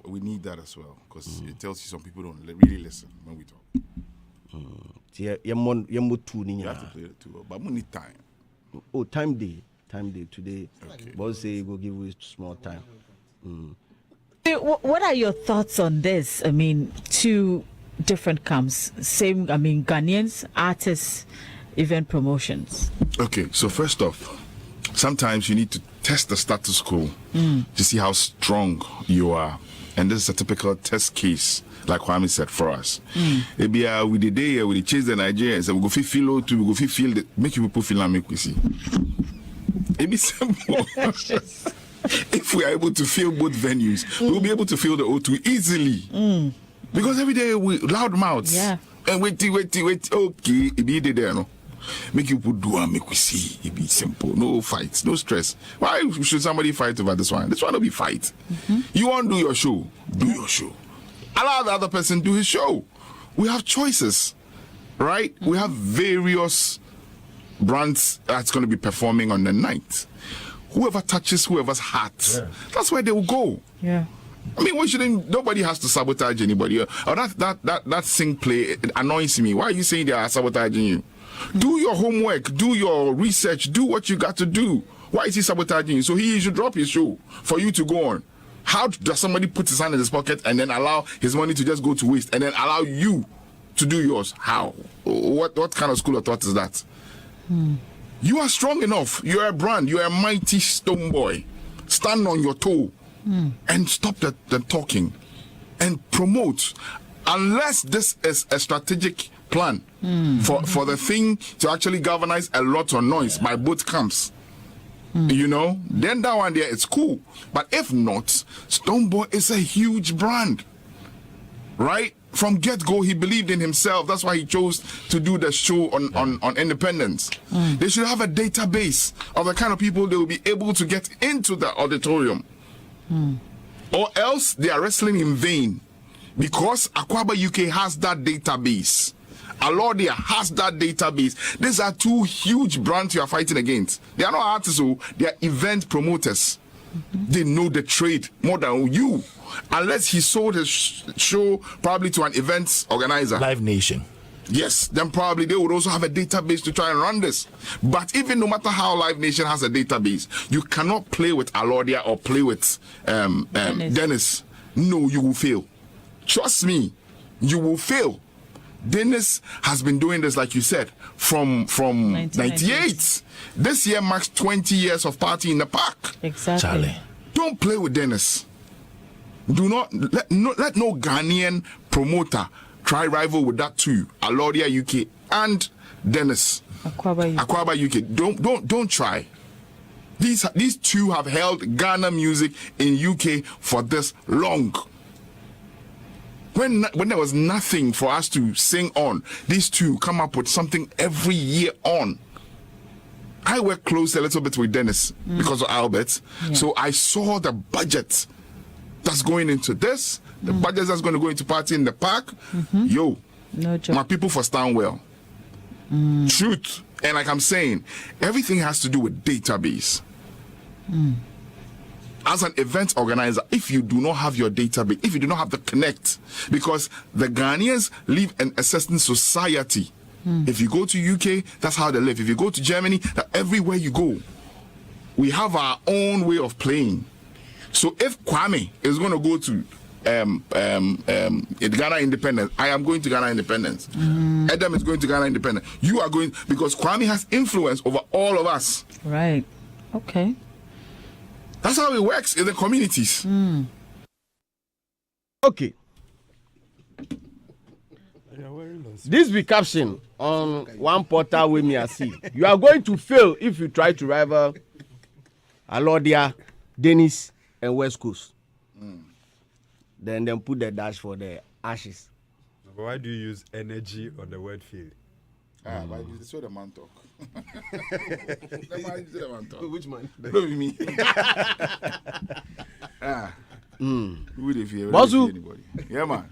We need that as well because it tells you some people don't really listen when we talk.
You have
to play it too, but we need time.
Oh, time day today.
Okay.
Boss say we'll give you small time.
What are your thoughts on this? I mean, two different camps. Same, I mean, Ghanaians, artists, event promotions.
Okay, so first off, sometimes you need to test the status quo to see how strong you are. And this is a typical test case, like Kwame said, for us. Maybe with the day we chase the Nigerians, we go feel O2, we go feel the, make people feel and make we see. It be simple. If we are able to fill both venues, we'll be able to fill the O2 easily. Because every day we loud mouths.
Yeah.
And wait. Okay, it be there, no. Make you put do and make we see. It be simple. No fights, no stress. Why should somebody fight over this one? This one will be fight. You want to do your show? Do your show. Allow the other person do his show. We have choices, right? We have various brands that's going to be performing on the night. Whoever touches whoever's heart, that's where they will go.
Yeah.
I mean, nobody has to sabotage anybody. That sing play, it annoys me. Why are you saying they are sabotaging you? Do your homework, do your research, do what you got to do. Why is he sabotaging you? So he should drop his show for you to go on. How does somebody put his hand in his pocket and then allow his money to just go to waste and then allow you to do yours? How? What kind of school of thought is that? You are strong enough. You are a brand. You are a mighty Stonebwoy. Stand on your toe and stop the talking and promote. Unless this is a strategic plan for the thing to actually galvanize a lot of noise by both camps. You know, then that one there it's cool. But if not, Stonebwoy is a huge brand, right? From get-go, he believed in himself. That's why he chose to do the show on Independence. They should have a database of the kind of people they will be able to get into the auditorium. Or else they are wrestling in vain. Because Aquaba UK has that database. Alodia has that database. These are two huge brands you are fighting against. They are not artists, they are event promoters. They know the trade more than you. Unless he sold his show probably to an events organizer.
Live Nation.
Yes, then probably they would also have a database to try and run this. But even no matter how Live Nation has a database, you cannot play with Alodia or play with Dennis. No, you will fail. Trust me, you will fail. Dennis has been doing this, like you said, from 98. This year marks 20 years of party in the park.
Exactly.
Charlie.
Don't play with Dennis. Do not let no Ghanaian promoter try rival with that too. Alodia UK and Dennis. Aquaba UK. Don't try. These two have held Ghana music in UK for this long. When there was nothing for us to sing on, these two come up with something every year on. I work close a little bit with Dennis because of Albert. Yeah. So I saw the budget that's going into this, the budget that's going to go into party in the park. Yo, no joke. My people for Stanwell. Truth. And like I'm saying, everything has to do with database. As an event organizer, if you do not have your database, if you do not have the connect, because the Ghanaians live in a certain society. If you go to UK, that's how they live. If you go to Germany, everywhere you go, we have our own way of playing. So if Kwame is going to go to Ghana Independence, I am going to Ghana Independence. Adam is going to Ghana Independence. You are going, because Kwame has influence over all of us.
Right. Okay.
That's how it works in the communities.
Okay. This be caption on one portal with me I see. You are going to fail if you try to rival Alodia, Dennis, and West Coast. Then put the dash for the ashes.
But why do you use energy on the word field?
But this is what the man talk. The man talk.
Which man?
Don't be me. Who they fear?
Bazu.
Anybody? Yeah, man.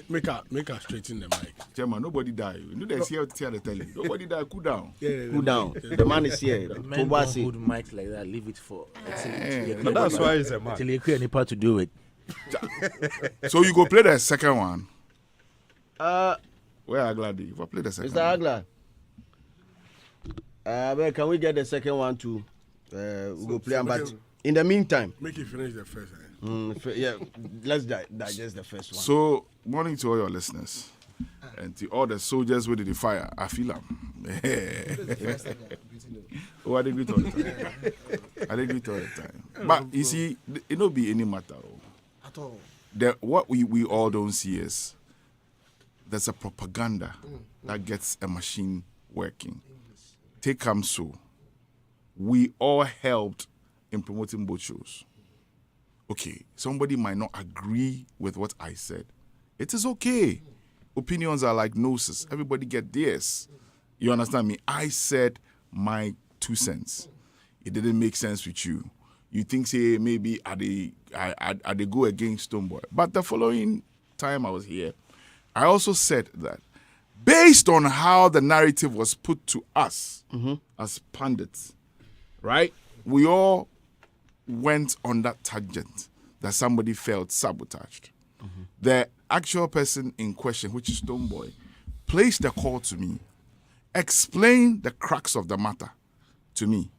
Make her straighten the mic.
Chairman, nobody die. You know they're here to tell the telling. Nobody die. Cool down.
Cool down. The man is here.
Men don't hold mics like that. Leave it for.
But that's why he's a man.
Till you create any part to do it.
So you go play the second one. Where Agladi? If I play the second
Mr. Agla. Can we get the second one too? We go play, but in the meantime,
Make it finish the first.
yeah, let's digest the first one.
So, morning to all your listeners and to all the soldiers with the fire. I feel them. Oh, I agree all the time. I agree all the time. But you see, it don't be any matter
at all.
What we all don't see is there's a propaganda that gets a machine working. Take Kamso. We all helped in promoting both shows. Okay, somebody might not agree with what I said. It is okay. Opinions are like noses. Everybody get theirs. You understand me? I said my 2 cents. It didn't make sense with you. You think, say, maybe I go against Stonebwoy. But the following time I was here, I also said that based on how the narrative was put to us as pundits, right? We all went on that tangent that somebody felt sabotaged. The actual person in question, which is Stonebwoy, placed a call to me, explained the crux of the matter to me.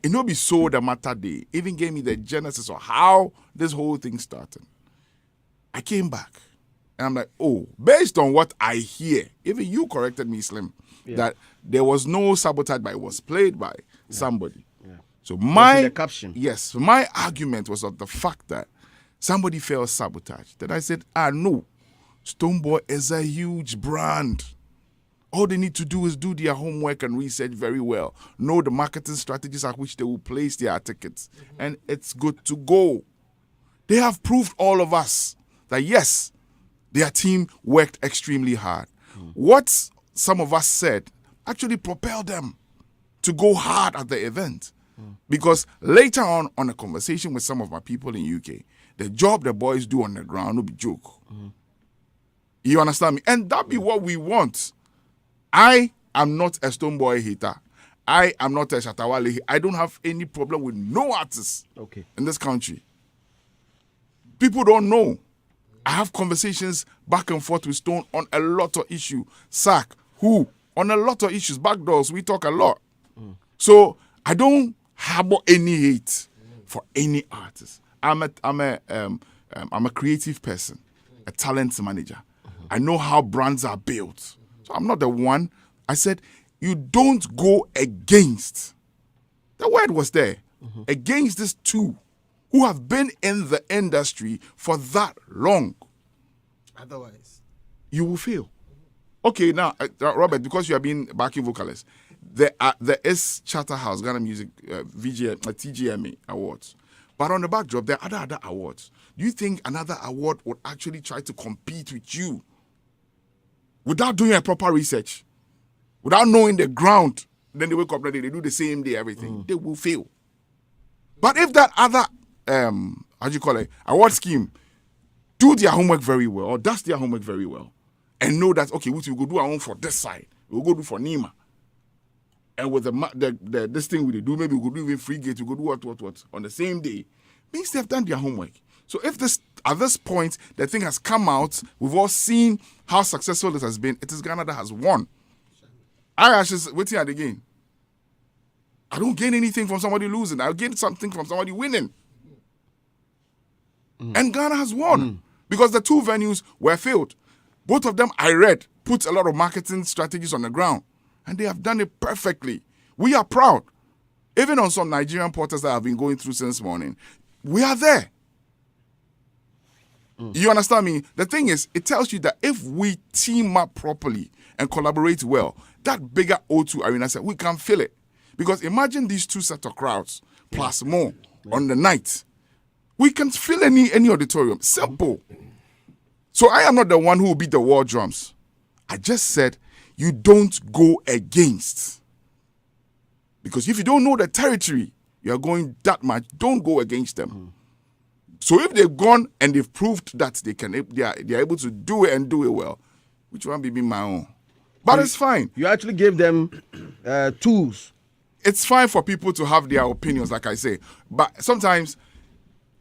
It not be so the matter day, even gave me the genesis of how this whole thing started. I came back and I'm like, oh, based on what I hear, even you corrected me, Slim, that there was no sabotage, but it was played by somebody. Yeah. So
the caption.
Yes, my argument was of the fact that somebody felt sabotaged. Then I said, no, Stonebwoy is a huge brand. All they need to do is do their homework and research very well. Know the marketing strategies at which they will place their tickets. And it's good to go. They have proved all of us that yes, their team worked extremely hard. What some of us said actually propelled them to go hard at the event. Because later on a conversation with some of my people in UK, the job the boys do on the ground will be joke. You understand me? And that be what we want. I am not a Stonebwoy hater. I am not a Shatawale. I don't have any problem with no artists in this country. People don't know. I have conversations back and forth with Stone on a lot of issues. Sack, who? On a lot of issues. Backdoors, we talk a lot. So I don't harbor any hate for any artist. I'm a creative person, a talent manager. I know how brands are built. So I'm not the one. I said, you don't go against. The word was there. Against these two who have been in the industry for that long.
Otherwise,
you will fail. Okay, now, Robert, because you have been backing vocalist, there is Charterhouse, Ghana Music, TGMA Awards. But on the backdrop, there are other awards. Do you think another award would actually try to compete with you without doing a proper research, without knowing the ground? Then they wake up, they do the same day, everything. They will fail. But if that other, award scheme, do their homework very well, or does their homework very well, and know that, okay, we will go do our own for this side. We'll go do for Nima. And with this thing we do, maybe we'll do even free gate, we'll go do what on the same day. Means they have done their homework. So if at this point the thing has come out, we've all seen how successful it has been. It is Ghana that has won. I actually waiting at the game. I don't gain anything from somebody losing. I gain something from somebody winning. And Ghana has won because the two venues were failed. Both of them, I read, put a lot of marketing strategies on the ground. And they have done it perfectly. We are proud. Even on some Nigerian portals that I've been going through since morning, we are there. You understand me? The thing is, it tells you that if we team up properly and collaborate well, that bigger O2 arena set, we can fill it. Because imagine these two set of crowds plus more on the night. We can fill any auditorium. Simple. So I am not the one who will beat the war drums. I just said, you don't go against. Because if you don't know the territory, you're going that much, don't go against them. So if they've gone and they've proved that they are able to do it and do it well, which one be my own? But it's fine.
You actually gave them tools.
It's fine for people to have their opinions, like I say. But sometimes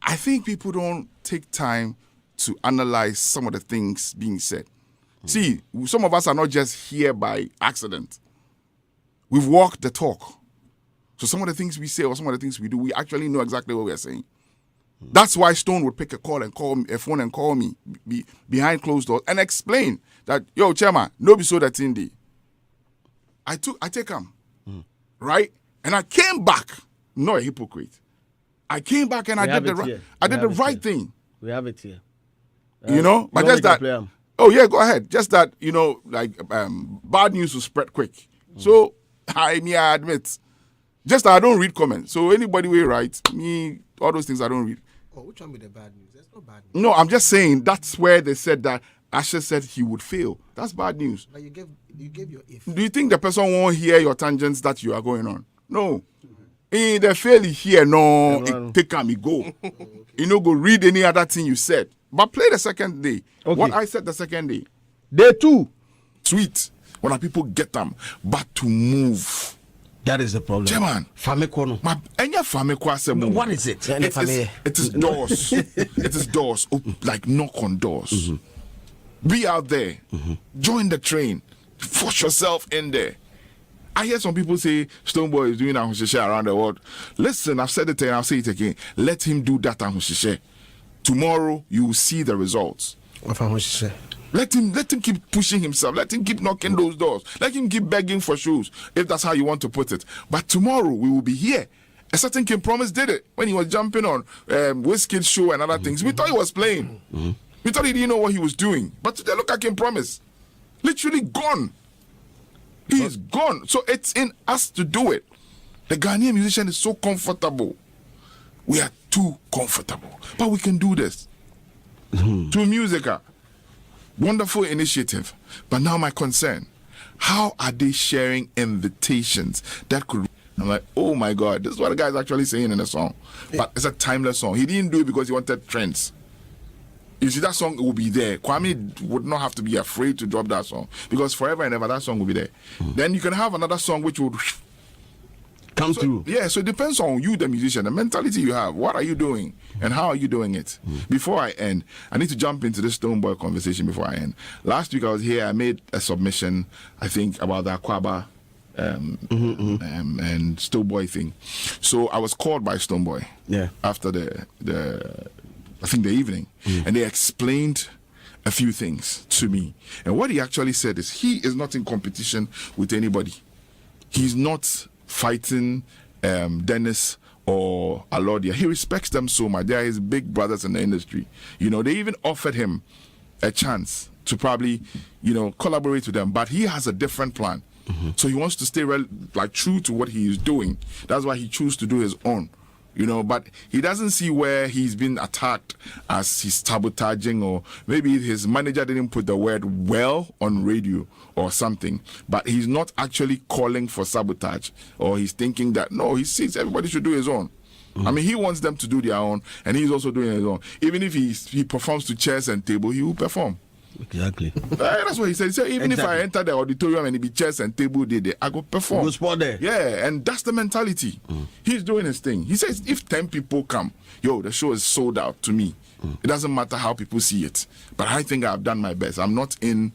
I think people don't take time to analyze some of the things being said. See, some of us are not just here by accident. We've walked the talk. So some of the things we say or some of the things we do, we actually know exactly what we're saying. That's why Stone would pick a phone and call me behind closed doors and explain that, yo, chairman, no be so that in the. I take him, right? And I came back, not a hypocrite. I came back and I did the right thing.
We have it here.
You know, but just that. Oh yeah, go ahead. Just that, you know, like bad news will spread quick. So I admit, just that I don't read comments. So anybody will write me all those things I don't read.
Oh, which one be the bad news? There's no bad news.
No, I'm just saying that's where they said that Asher said he would fail. That's bad news.
But you gave your if.
Do you think the person won't hear your tangents that you are going on? No. In the fail here, no, it take me go. You know, go read any other thing you said. But play the second day.
Okay.
What I said the second day.
Day 2.
Sweet. When our people get them, but to move.
That is the problem.
Chairman.
Famekono.
What
is it?
It is doors. It is doors. Like knock on doors. Be out there. Join the train. Force yourself in there. I hear some people say Stonebwoy is doing Ahushishe around the world. Listen, I've said it and I'll say it again. Let him do that Ahushishe. Tomorrow you will see the results. Let him keep pushing himself. Let him keep knocking those doors. Let him keep begging for shoes, if that's how you want to put it. But tomorrow we will be here. A certain King Promise did it when he was jumping on Wizkid's show and other things. We thought he was playing. We thought he didn't know what he was doing. But today look at King Promise. Literally gone. He is gone. So it's in us to do it. The Ghanaian musician is so comfortable. We are too comfortable. But we can do this. To Musica. Wonderful initiative. But now my concern, how are they sharing invitations that could... I'm like, oh my God, this is what the guy's actually saying in the song. But it's a timeless song. He didn't do it because he wanted trends. You see, that song will be there. Kwame would not have to be afraid to drop that song. Because forever and ever, that song will be there. Then you can have another song which would...
come through.
Yeah, so it depends on you, the musician, the mentality you have. What are you doing and how are you doing it? Before I end, I need to jump into this Stonebwoy conversation before I end. Last week I was here, I made a submission, I think, about the Akwaba and Stonebwoy thing. So I was called by Stonebwoy after the I think the evening, and they explained a few things to me. And what he actually said is he is not in competition with anybody. He's not fighting Dennis or Alodia. He respects them so much. They are his big brothers in the industry. You know, they even offered him a chance to probably, you know, collaborate with them. But he has a different plan. So he wants to stay true to what he is doing. That's why he chose to do his own. You know, but he doesn't see where he's been attacked as he's sabotaging, or maybe his manager didn't put the word well on radio or something, but he's not actually calling for sabotage, or he's thinking that, no, he sees everybody should do his own. I mean, he wants them to do their own, and he's also doing his own. Even if he performs to chairs and table, he will perform.
Exactly.
That's what he said. He said, even if I enter the auditorium and it be chairs and table there, I go perform.
Go spot there.
Yeah, and that's the mentality. He's doing his thing. He says, if 10 people come, the show is sold out to me. It doesn't matter how people see it. But I think I've done my best. I'm not in,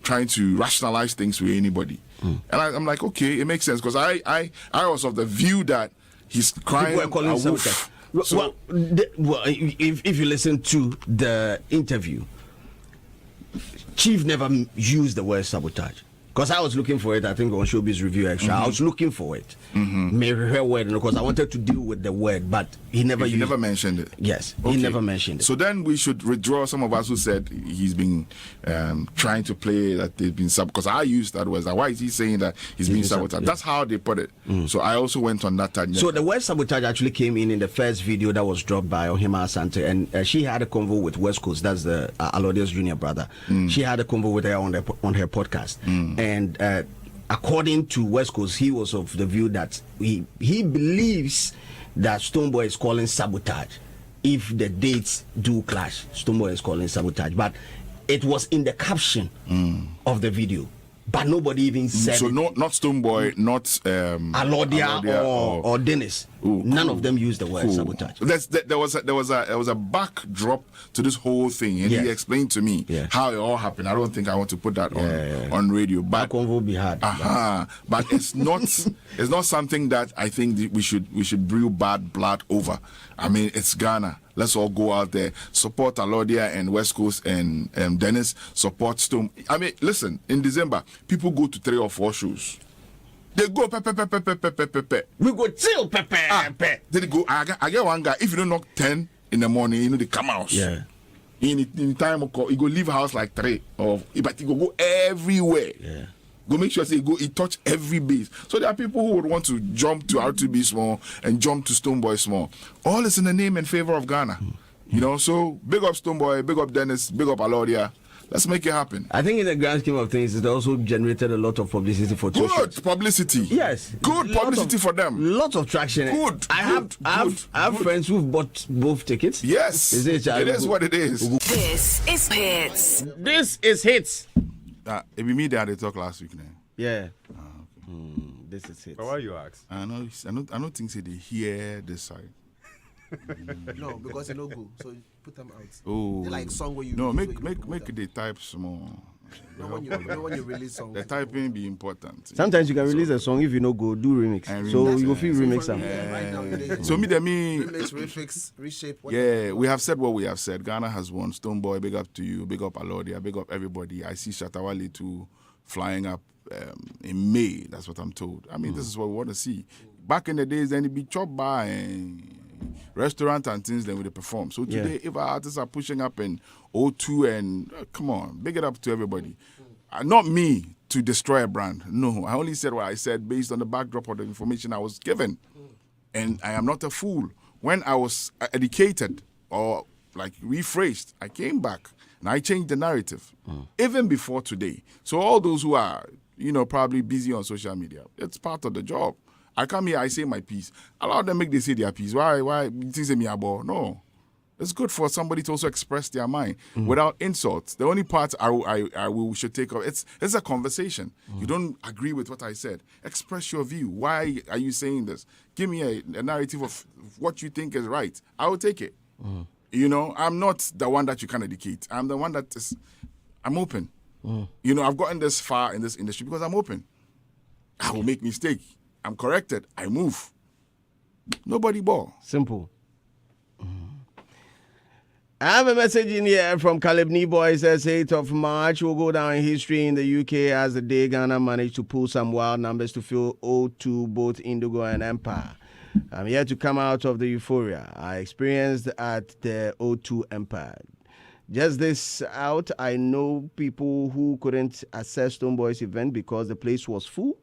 trying to rationalize things with anybody. And I'm like, okay, it makes sense. Because I was of the view that he's crying.
People are calling sabotage. So, if you listen to the interview, Chief never used the word sabotage. Because I was looking for it, I think on Showbiz Review Extra. I was looking for it. Her word, because I wanted to deal with the word, but he never used it. He
never mentioned it.
Yes,
okay.
He never mentioned it.
So then we should withdraw some of us who said he's been trying to play that they've been sabotaged. Because I used that word. Why is he saying that he's been sabotaged? That's how they put it. So I also went on that tangent.
So the word sabotage actually came in the first video that was dropped by Ohima Asante, and she had a convo with West Coast. That's the Alodia's junior brother. She had a convo with her on her podcast. And according to West Coast, he was of the view that he believes that Stonebwoy is calling sabotage. If the dates do clash, Stonebwoy is calling sabotage. But it was in the caption of the video. But nobody even said
so.
It.
Not Stonebwoy, not
Alodia or Dennis. None of them used the word sabotage.
There was a backdrop to this whole thing, and he explained to me how it all happened. I don't think I want to put that on radio, but
that convo will be hard.
But it's not something that I think we should brew bad blood over. I mean, it's Ghana. Let's all go out there, support Alodia and West Coast and Dennis, support Stone. I mean, listen, in December, people go to 3 or 4 shows. They go pepe.
We go till pepe.
They go. I get one guy. If you don't knock 10 in the morning, they come out.
Yeah.
In time, he go leave house like 3, but he go everywhere.
Yeah.
Go make sure he touch every base. So there are people who would want to jump to R2B small and jump to Stonebwoy small. All is in the name and favor of Ghana. You know, so big up Stonebwoy, big up Dennis, big up Alodia. Let's make it happen.
I think in the grand scheme of things, it also generated a lot of publicity for
Good
Tosha.
publicity.
Yes.
Good publicity for them.
Lots of traction.
Good,
I have friends who've bought both tickets.
Yes.
Is it
is what it is.
This is Hitz.
This is Hitz.
It be me that they talked last week now.
Yeah.
Okay.
This is Hitz.
But why you ask?
I don't think they hear this side.
No, because you no go. So you put them out.
Oh.
They like song where you
No,
release
make
where you
make
promote
the type small.
them. when you release song.
The typing be important.
Sometimes you can release a song if you know go do remix.
And
So
remix,
you go feel remix them.
Right now, they-
So me
remix, refix, reshape.
yeah, we have said what we have said. Ghana has won. Stonebwoy, big up to you. Big up Alodia. Big up everybody. I see Shatawale too flying up in May. That's what I'm told. I mean, this is what we want to see. Back in the days, then it be chop bar and restaurant and things, then we perform. So today, if our artists are pushing up in O2 and come on, big it up to everybody. Not me to destroy a brand. No, I only said what I said based on the backdrop of the information I was given. And I am not a fool. When I was educated or like rephrased, I came back and I changed the narrative, even before today. So all those who are, probably busy on social media, it's part of the job. I come here, I say my piece. Allow them make they say their piece. Why? Say me about? No. It's good for somebody to also express their mind without insults. The only part we should take off, it's a conversation. You don't agree with what I said. Express your view. Why are you saying this? Give me a narrative of what you think is right. I will take it. I'm not the one that you can educate. I'm the one that I'm open. I've gotten this far in this industry because I'm open. I will make mistake. I'm corrected. I move. Nobody ball.
Simple. I have a message in here from Caleb Neboy. It says 8th of March will go down in history in the UK as the day Ghana managed to pull some wild numbers to fill O2, both Indigo and Empire. I'm here to come out of the euphoria I experienced at the O2 Empire. Just this out, I know people who couldn't access Stonebwoy's event because the place was full.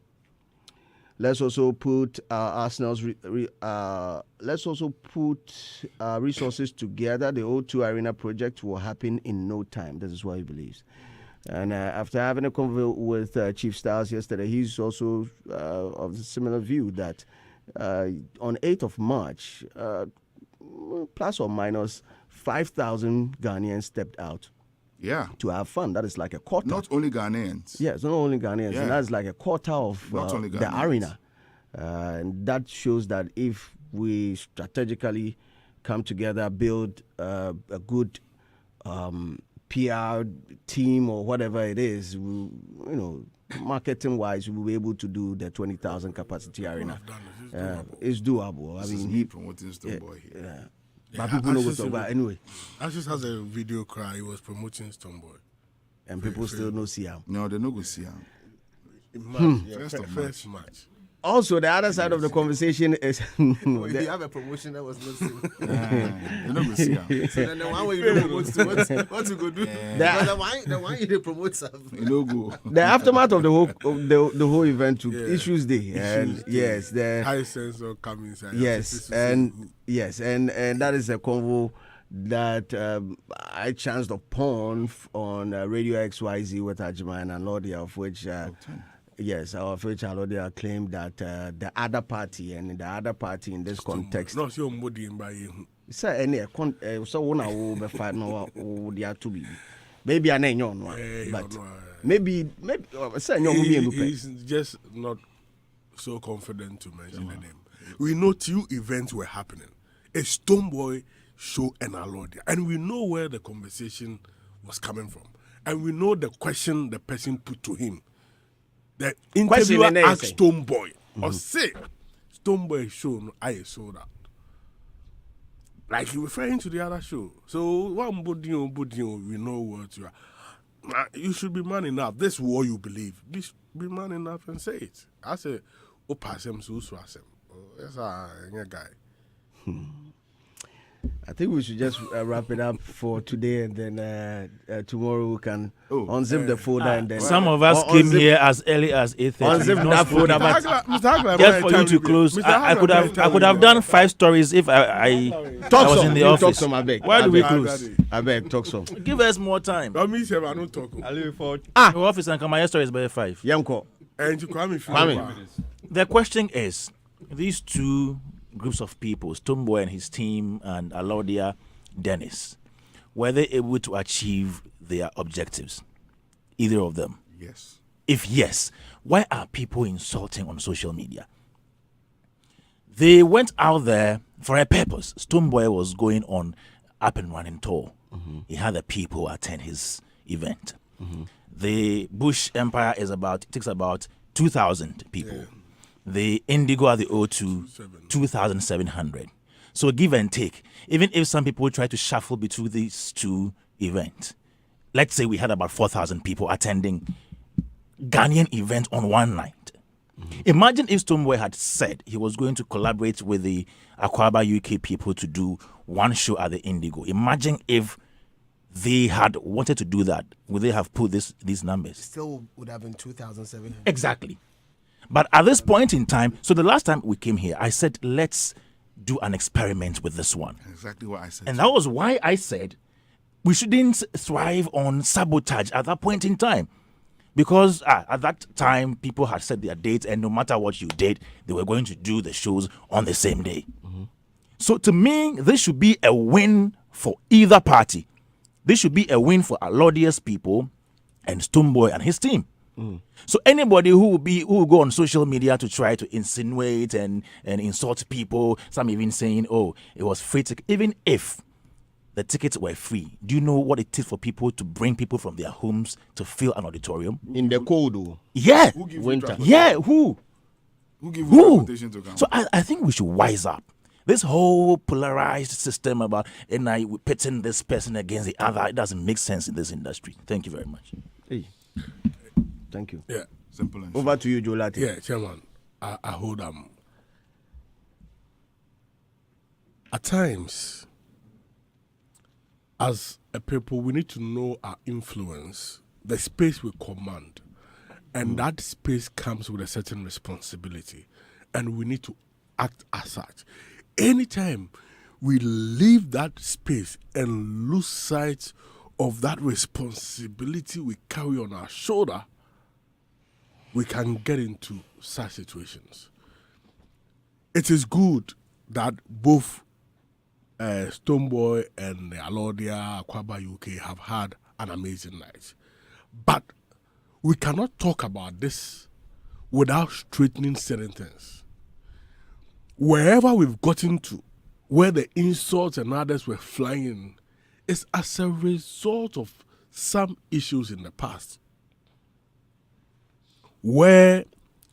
Let's also put Arsenal's. Let's also put resources together. The O2 Arena project will happen in no time. This is what he believes. And after having a convo with Chief Styles yesterday, he's also of a similar view that on 8th of March, plus or minus 5,000 Ghanaians stepped out.
Yeah.
To have fun. That is like a quarter.
Not only Ghanaians.
Yes, not only Ghanaians.
Yeah.
And that's like a quarter of the arena. And that shows that if we strategically come together, build a good PR team or whatever it is, marketing-wise, we'll be able to do the 20,000 capacity arena. It's doable.
This is me promoting Stonebwoy here.
Yeah. But people know what's about anyway.
Ashes has a video cry. He was promoting Stonebwoy.
And people still don't see him.
No, they no go see him.
First match.
Also, the other side of the conversation is
If you have a promotion that was missing.
They no go see him.
So then the one where you don't promote to what you go do? Because the one you don't promote
They no go.
the aftermath of the whole event took issues day. And yes, the
High sense of coming inside.
yes, and that is a convo that I chanced upon on Radio XYZ with Ajima and Alodia, of which yes, of which Alodia claimed that the other party and the other party in this context.
No, so Modi by you.
So any so one will fight no dia to be. Maybe I know one, but maybe say no
He's just not so confident to mention the name. We know two events were happening: a Stonebwoy show and Alodia, and we know where the conversation was coming from, and we know the question the person put to him. The interviewer asked Stonebwoy, or say, Stonebwoy show, no, I sold out. Like he referring to the other show. So, one Budio, we know what you are. You should be man enough. This is what you believe. Be man enough and say it. I say, pass him, so pass him. That's a guy.
I think we should just wrap it up for today, and then tomorrow we can unzip the folder and then.
Some of us came here as early as 8:30.
Unzip that folder, but
just for you to close. I could have done 5 stories if I was in the office.
Talk some, I beg.
Why do we close?
I beg, talk some.
Give us more time.
I don't talk.
I leave for your office and come. My story is by 5.
Yamko.
And you come
The question is, these two groups of people, Stonebwoy and his team and Alodia Dennis, were they able to achieve their objectives? Either of them?
Yes.
If yes, why are people insulting on social media? They went out there for a purpose. Stonebwoy was going on up and running tour. He had the people attend his event. The Bush Empire takes about 2,000 people. Yeah. The Indigo at the O2, 2,700. So give and take. Even if some people try to shuffle between these two events, let's say we had about 4,000 people attending Ghanaian event on one night. Imagine if Stonebwoy had said he was going to collaborate with the Akwaba UK people to do one show at the Indigo. Imagine if they had wanted to do that. Would they have put these numbers?
Still would have been 2,700.
Exactly. But at this point in time, so the last time we came here, I said, let's do an experiment with this one.
Exactly what I said.
And that was why I said we shouldn't thrive on sabotage at that point in time. Because at that time, people had set their dates, and no matter what you did, they were going to do the shows on the same day. So to me, this should be a win for either party. This should be a win for Alodia's people and Stonebwoy and his team. So anybody who will go on social media to try to insinuate and insult people, some even saying, oh, it was free ticket. Even if the tickets were free, do you know what it is for people to bring people from their homes to fill an auditorium?
In the cold,
yeah.
Who give
winter.
You
who?
Who give you transportation to come?
So I think we should wise up. This whole polarized system about pitting this person against the other, it doesn't make sense in this industry. Thank you very much.
Hey. Thank you.
Yeah.
Simple and
Over to you, Jolati.
Yeah, Chairman. I hold them. At times, as a people, we need to know our influence, the space we command. And that space comes with a certain responsibility. And we need to act as such. Anytime we leave that space and lose sight of that responsibility we carry on our shoulder, we can get into such situations. It is good that both Stonebwoy and Alodia, Akwaba UK have had an amazing night. But we cannot talk about this without straightening certain things. Wherever we've gotten to, where the insults and others were flying, is as a result of some issues in the past, where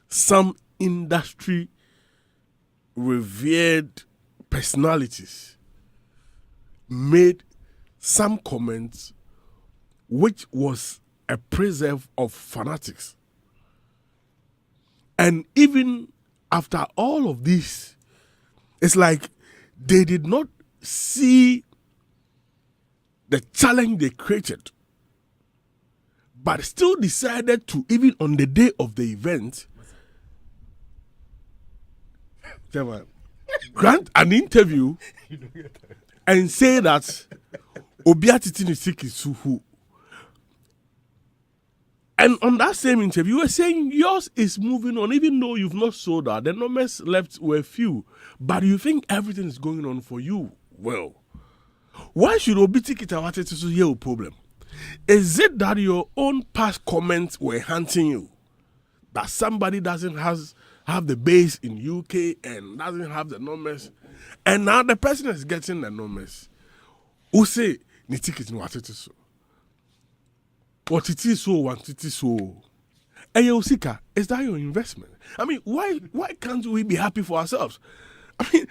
some industry revered personalities made some comments which was a preserve of fanatics. And even after all of this, it's like they did not see the challenge they created, but still decided to, even on the day of the event, grant an interview and say that Obiatiti Nisiki Suhu. And on that same interview, you were saying yours is moving on, even though you've not sold out. The numbers left were few, but you think everything is going on for you well. Why should Obitiki Tawate to hear a problem? Is it that your own past comments were haunting you? That somebody doesn't have the base in UK and doesn't have the numbers, and now the person is getting the numbers. Who say ni ticket no atete so? What it is so, what it is so. Hey, Osika, is that your investment? I mean, why can't we be happy for ourselves? I mean,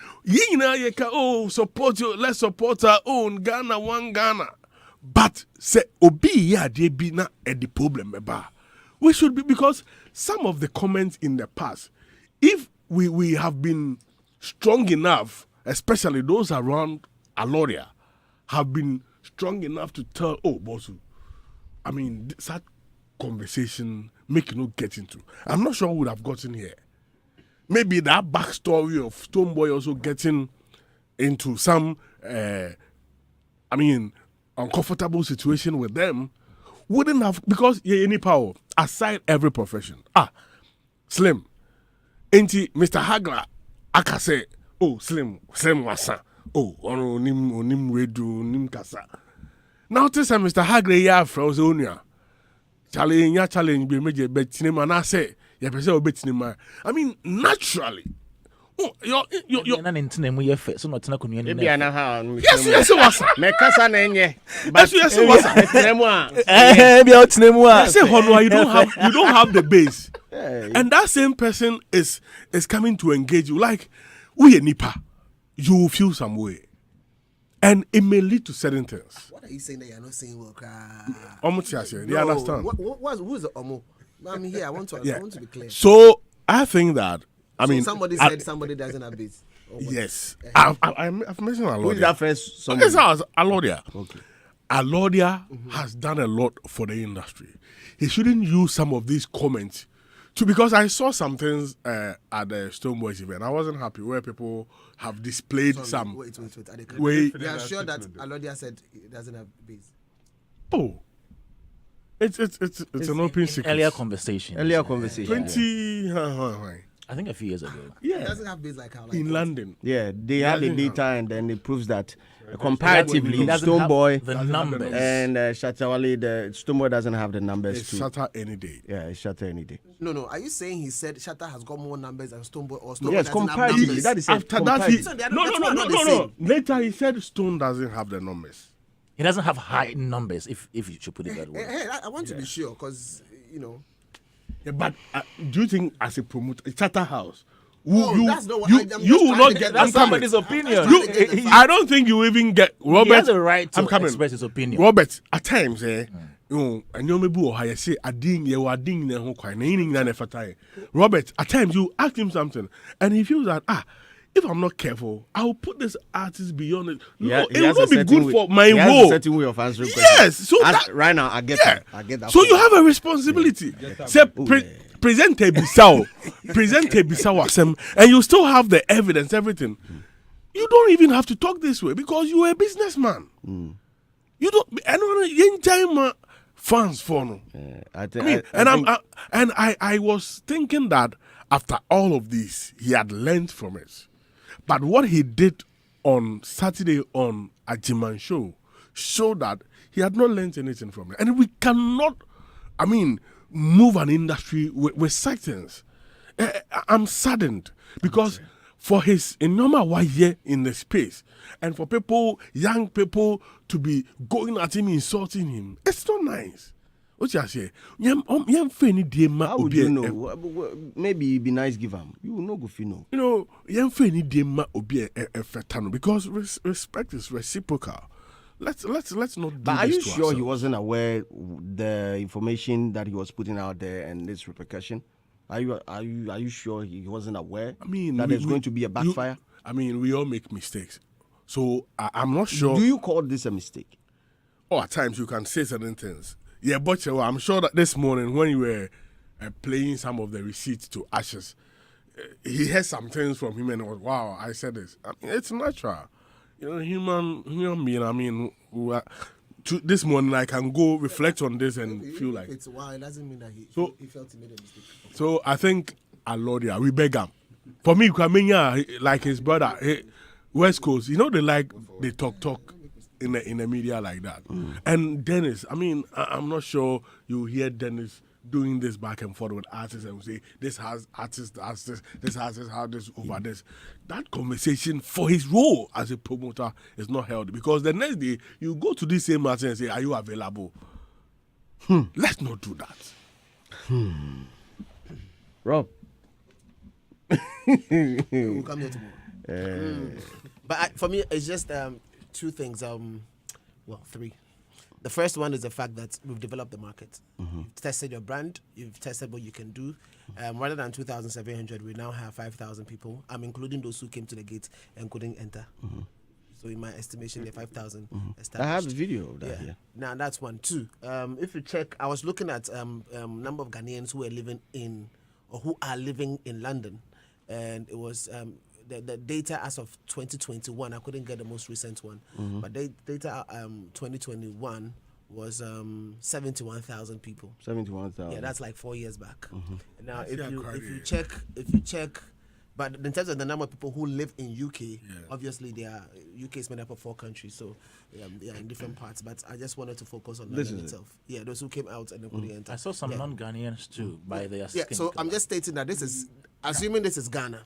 support you, let's support our own Ghana, one Ghana. But say obi ya de be na the problem eba. We should be, because some of the comments in the past, if we have been strong enough, especially those around Alodia have been strong enough to tell, oh, Bosu, I mean, that conversation make you not get into. I'm not sure who would have gotten here. Maybe that backstory of Stonebwoy also getting into some, uncomfortable situation with them wouldn't have, because any power, aside every profession. Slim. Ain't Mr. Hagler, I can say, oh, Slim wasa. Oh, onim redu, nim kasa. Now, this time, Mr. Hagler, yeah, Frozonia. Challenge be major bet cinema, and I say, yeah, cinema. I mean, naturally. Oh, you're
not in Tinemu yet, so not Nakunia.
Yes, wasa.
Mekasa nenye.
Yes, wasa. I say, Honwa, you don't have the base. And that same person is coming to engage you. Like, we nipa, you will feel some way. And it may lead to certain things.
What are you saying that you're not saying? Well,
They understand.
Who's the Omo? I'm here. I want to be clear.
So I think that
somebody said somebody doesn't have this.
Yes, I've mentioned Alodia.
Who is that first?
Okay, so Alodia. Okay. Alodia has done a lot for the industry. He shouldn't use some of these comments because I saw some things at the Stonebwoy event. I wasn't happy where people have displayed some.
Wait.
We
are sure that Alodia said it doesn't have base.
Oh. It's an open secret.
Earlier conversation.
20.
I think a few years ago.
Yeah. It doesn't have base like how.
In London.
Yeah, they have the data and then it proves that comparatively Stonebwoy
the numbers
and Shatawale, the Stonebwoy doesn't have the numbers.
It's Shatter any day.
Yeah, it's Shatter any day.
No. Are you saying he said Shatter has got more numbers than Stonebwoy, or Stonebwoy
yes,
doesn't
comparatively.
have numbers?
That is
after that.
No.
Later he said Stone doesn't have the numbers.
He doesn't have high numbers, if you should put it that way.
Hey, I want to be sure, because
Yeah, but do you think as a promoter, Charterhouse,
that's not what
you will not get
That's somebody's opinion.
I don't think you even get Robert.
He has a right to
I'm coming.
express his opinion.
Robert, at times, and you may be or say, I ding you are ding the whole kind. Robert, at times you ask him something, and he feels that if I'm not careful, I'll put this artist beyond it. No, it will not be good for my role.
He has a certain way of answering
yes,
questions.
so
right now I get that. I get that.
So you have a responsibility. Say, present a Bissau, and you still have the evidence, everything. You don't even have to talk this way because you're a businessman. You don't. Anyone fans for no. I was thinking that after all of this, he had learned from it. But what he did on Saturday on Ajiman show showed that he had not learned anything from it. And we cannot, move an industry with silence. I'm saddened because for his normal 1 year in the space and for people, young people, to be going at him, insulting him, it's not nice. What you say? How
would you know? Maybe it'd be nice give him. You will know go fino.
Because respect is reciprocal. Let's not do
But are
this
you
to
sure
ourselves.
he wasn't aware the information that he was putting out there and its repercussion? Are you sure he wasn't aware that there's going to be a backfire?
We all make mistakes. So I'm not sure.
Do you call this a mistake?
Oh, at times you can say certain things. Yeah, but I'm sure that this morning when you were playing some of the receipts to Ashes, he heard some things from him and it was, wow, I said this. It's natural. Human being, this morning I can go reflect on this and feel like.
It's wow, it doesn't mean that he felt he made a mistake.
So I think, Alodia, we beg him. For me, Kwamenya, like his brother, West Coast, they talk in the media like that. And Dennis, I'm not sure you hear Dennis doing this back and forth with artists and say this has artist as this has this over this. That conversation for his role as a promoter is not held because the next day you go to this same artist and say, are you available? Let's not do that.
Rob.
We'll come here tomorrow. But for me, it's just two things. Three. The first one is the fact that we've developed the market. You've tested your brand. You've tested what you can do. Rather than 2,700, we now have 5,000 people. I'm including those who came to the gate and couldn't enter. So in my estimation, they're 5,000
I
established.
have a video of that
Yeah.
here.
Now that's one. Two. If you check, I was looking at number of Ghanaians who are living in or who are living in London, and it was the data as of 2021. I couldn't get the most recent one, but data 2021 was 71,000 people.
71,000.
Yeah, that's like 4 years back. Now,
That's
if
yeah,
you
quite
if you check, but in terms of the number of people who live in UK, obviously UK is made up of 4 countries, so they are in different parts. But I just wanted to focus on
This
London
is it.
itself. Yeah, those who came out and they couldn't enter.
I saw some non-Ghanaians too by their skin.
Yeah, so I'm
color.
just stating that this is assuming this is Ghana.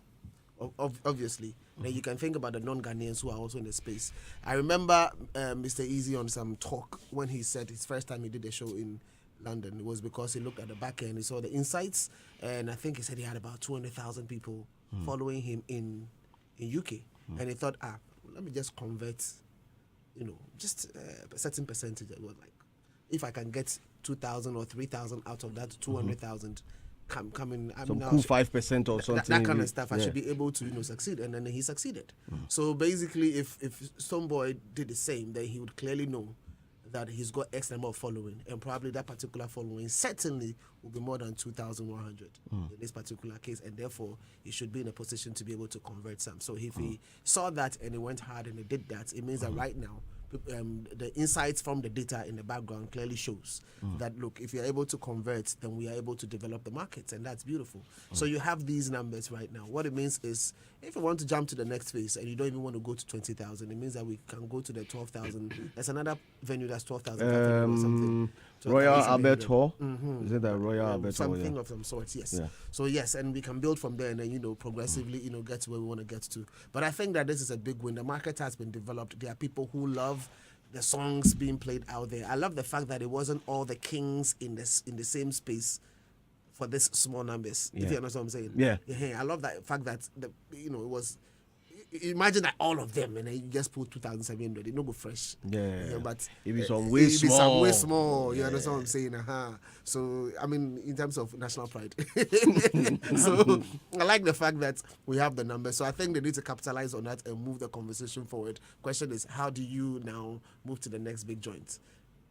Obviously, then you can think about the non-Ghanaians who are also in the space. I remember Mr. Easy on some talk when he said his first time he did a show in London. It was because he looked at the back end, he saw the insights, and I think he said he had about 200,000 people following him in UK, and he thought, let me just convert, just a certain percentage. It was like, if I can get 2,000 or 3,000 out of that 200,000. Coming, I
Some
mean,
cool 5% or something.
that kind of stuff. I
Yeah.
should be able to succeed, and then he succeeded. So basically, if Stonebwoy did the same, then he would clearly know that he's got X number of following, and probably that particular following certainly will be more than 2,100 in this particular case, and therefore he should be in a position to be able to convert some. So if he saw that and he went hard and he did that, it means that right now the insights from the data in the background clearly shows that, look, if you're able to convert, then we are able to develop the markets, and that's beautiful. So you have these numbers right now. What it means is, if you want to jump to the next phase and you don't even want to go to 20,000, it means that we can go to the 12,000. There's another venue that's 12,500 or something.
Royal
12,700.
Albert Hall. Is it that Royal Albert Hall?
Something
Yeah.
of some sort, yes.
Yeah.
So yes, and we can build from there and then progressively get to where we want to get to. But I think that this is a big win. The market has been developed. There are people who love the songs being played out there. I love the fact that it wasn't all the kings in the same space for this small numbers. If you understand what I'm saying.
Yeah.
I love that fact that it was. Imagine that all of them, and then you just put 2,700. It no go fresh.
Yeah.
But
It be some way
it be some way
small.
small. You understand what I'm saying? So I mean, in terms of national pride. So I like the fact that we have the numbers. So I think they need to capitalize on that and move the conversation forward. Question is, how do you now move to the next big joint?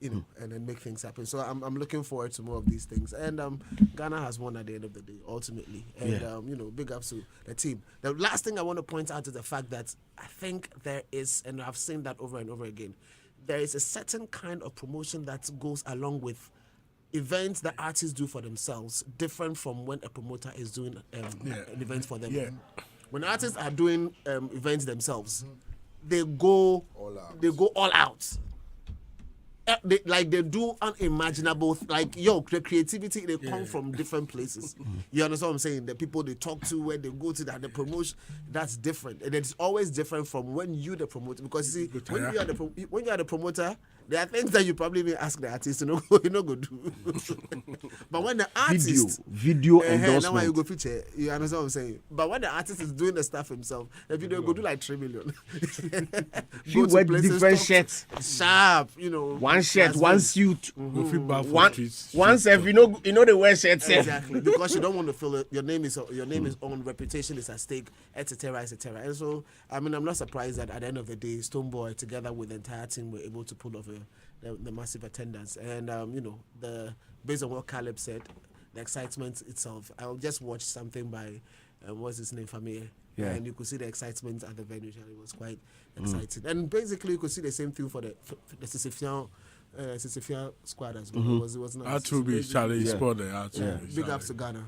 And then make things happen. So I'm looking forward to more of these things. And Ghana has won at the end of the day, ultimately. And big ups to the team. The last thing I want to point out is the fact that I think there is, and I've seen that over and over again, there is a certain kind of promotion that goes along with events that artists do for themselves, different from when a promoter is doing an event for them.
Yeah.
When artists are doing events themselves, they go all out. They do unimaginable, the creativity, they come from different places. You understand what I'm saying? The people they talk to, where they go to, that the promotion, that's different. And it's always different from when you the promoter, because you see, when you are the promoter, there are things that you probably even ask the artist to go do. But when the artist
video
now you
endorsement.
go feature, you understand what I'm saying? But when the artist is doing the stuff himself, the video go do like 3 million.
She wear different shirts.
Sharp,
One shirt, one suit.
We feel bad for
One
streets.
self, they wear shirts.
Exactly, because you don't want to feel it. Your name is on, reputation is at stake, etc., etc. And so, I mean, I'm not surprised that at the end of the day, Stonebwoy, together with the entire team, were able to pull off the massive attendance. And based on what Caleb said, the excitement itself. I just watched something by what's his name, Famir.
Yeah.
And you could see the excitement at the venue. It was quite exciting. And basically, you could see the same thing for the Sisyphean squad as well. It was nice.
Artruby, Charlie, Sport there.
Big ups to Ghana.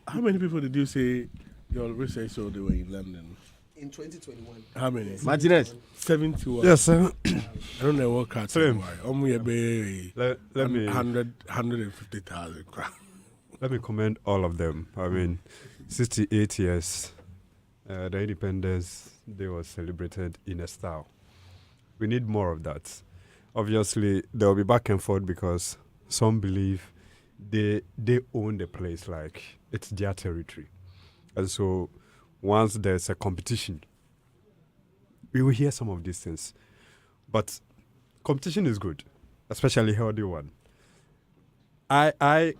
How many people did you say your research showed they were in London?
In 2021.
How many?
Martinez.
71.
Yes, sir.
I don't know what cat.
Same.
Let me 150,000.
Let me commend all of them. I mean, 68 years, the independence day was celebrated in a style. We need more of that. Obviously, there will be back and forth because some believe they own the place, like it's their territory. And so once there's a competition, we will hear some of these things. But competition is good, especially healthy one. I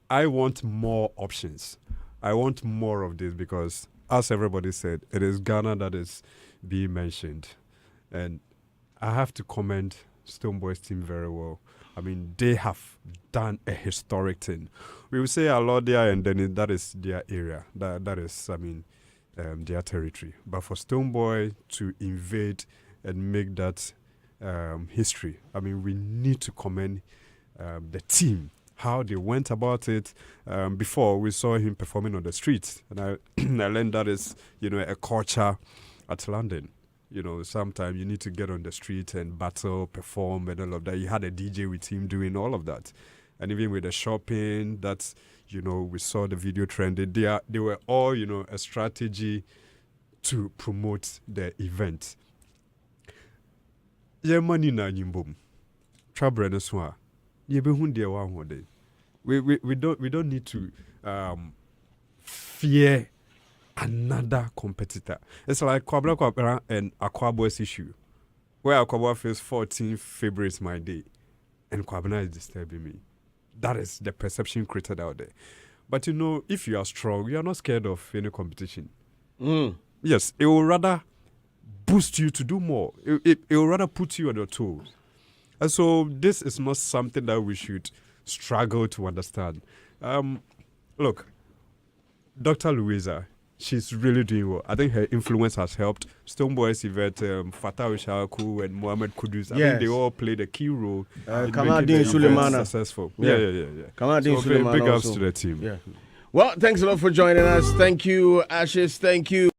want more options. I want more of this because, as everybody said, it is Ghana that is being mentioned. And I have to commend Stonebwoy's team very well. I mean, they have done a historic thing. We will say Alodia, and then that is their area. That is, I mean, their territory. But for Stonebwoy to invade and make that history, I mean, we need to commend the team, how they went about it. Before, we saw him performing on the streets. And I learned that is, a culture at London. Sometimes you need to get on the street and battle, perform, and all of that. You had a DJ with him doing all of that. And even with the shopping, that's, we saw the video trending. They were all, a strategy to promote the event. Yeah, money na nyimbom. Trabre na swa. Ye be hun dia wa hode. We don't need to fear another competitor. It's like Kwabra and Akwabo's issue, where Akwabo feels 14th February is my day, and Kwabra is disturbing me. That is the perception created out there. But if you are strong, you are not scared of any competition. Yes, it will rather boost you to do more. It will rather put you on your toes. And so this is not something that we should struggle to understand. Look, Dr. Louisa, she's really doing well. I think her influence has helped. Stonebwoy's event, Fatah Shaku and Mohammed Kudus, I think they all played a key role in making the event successful. Yeah.
Kamadin Suleiman
big ups
also.
to the team.
Yeah. Well, thanks a lot for joining us. Thank you, Ashes. Thank you.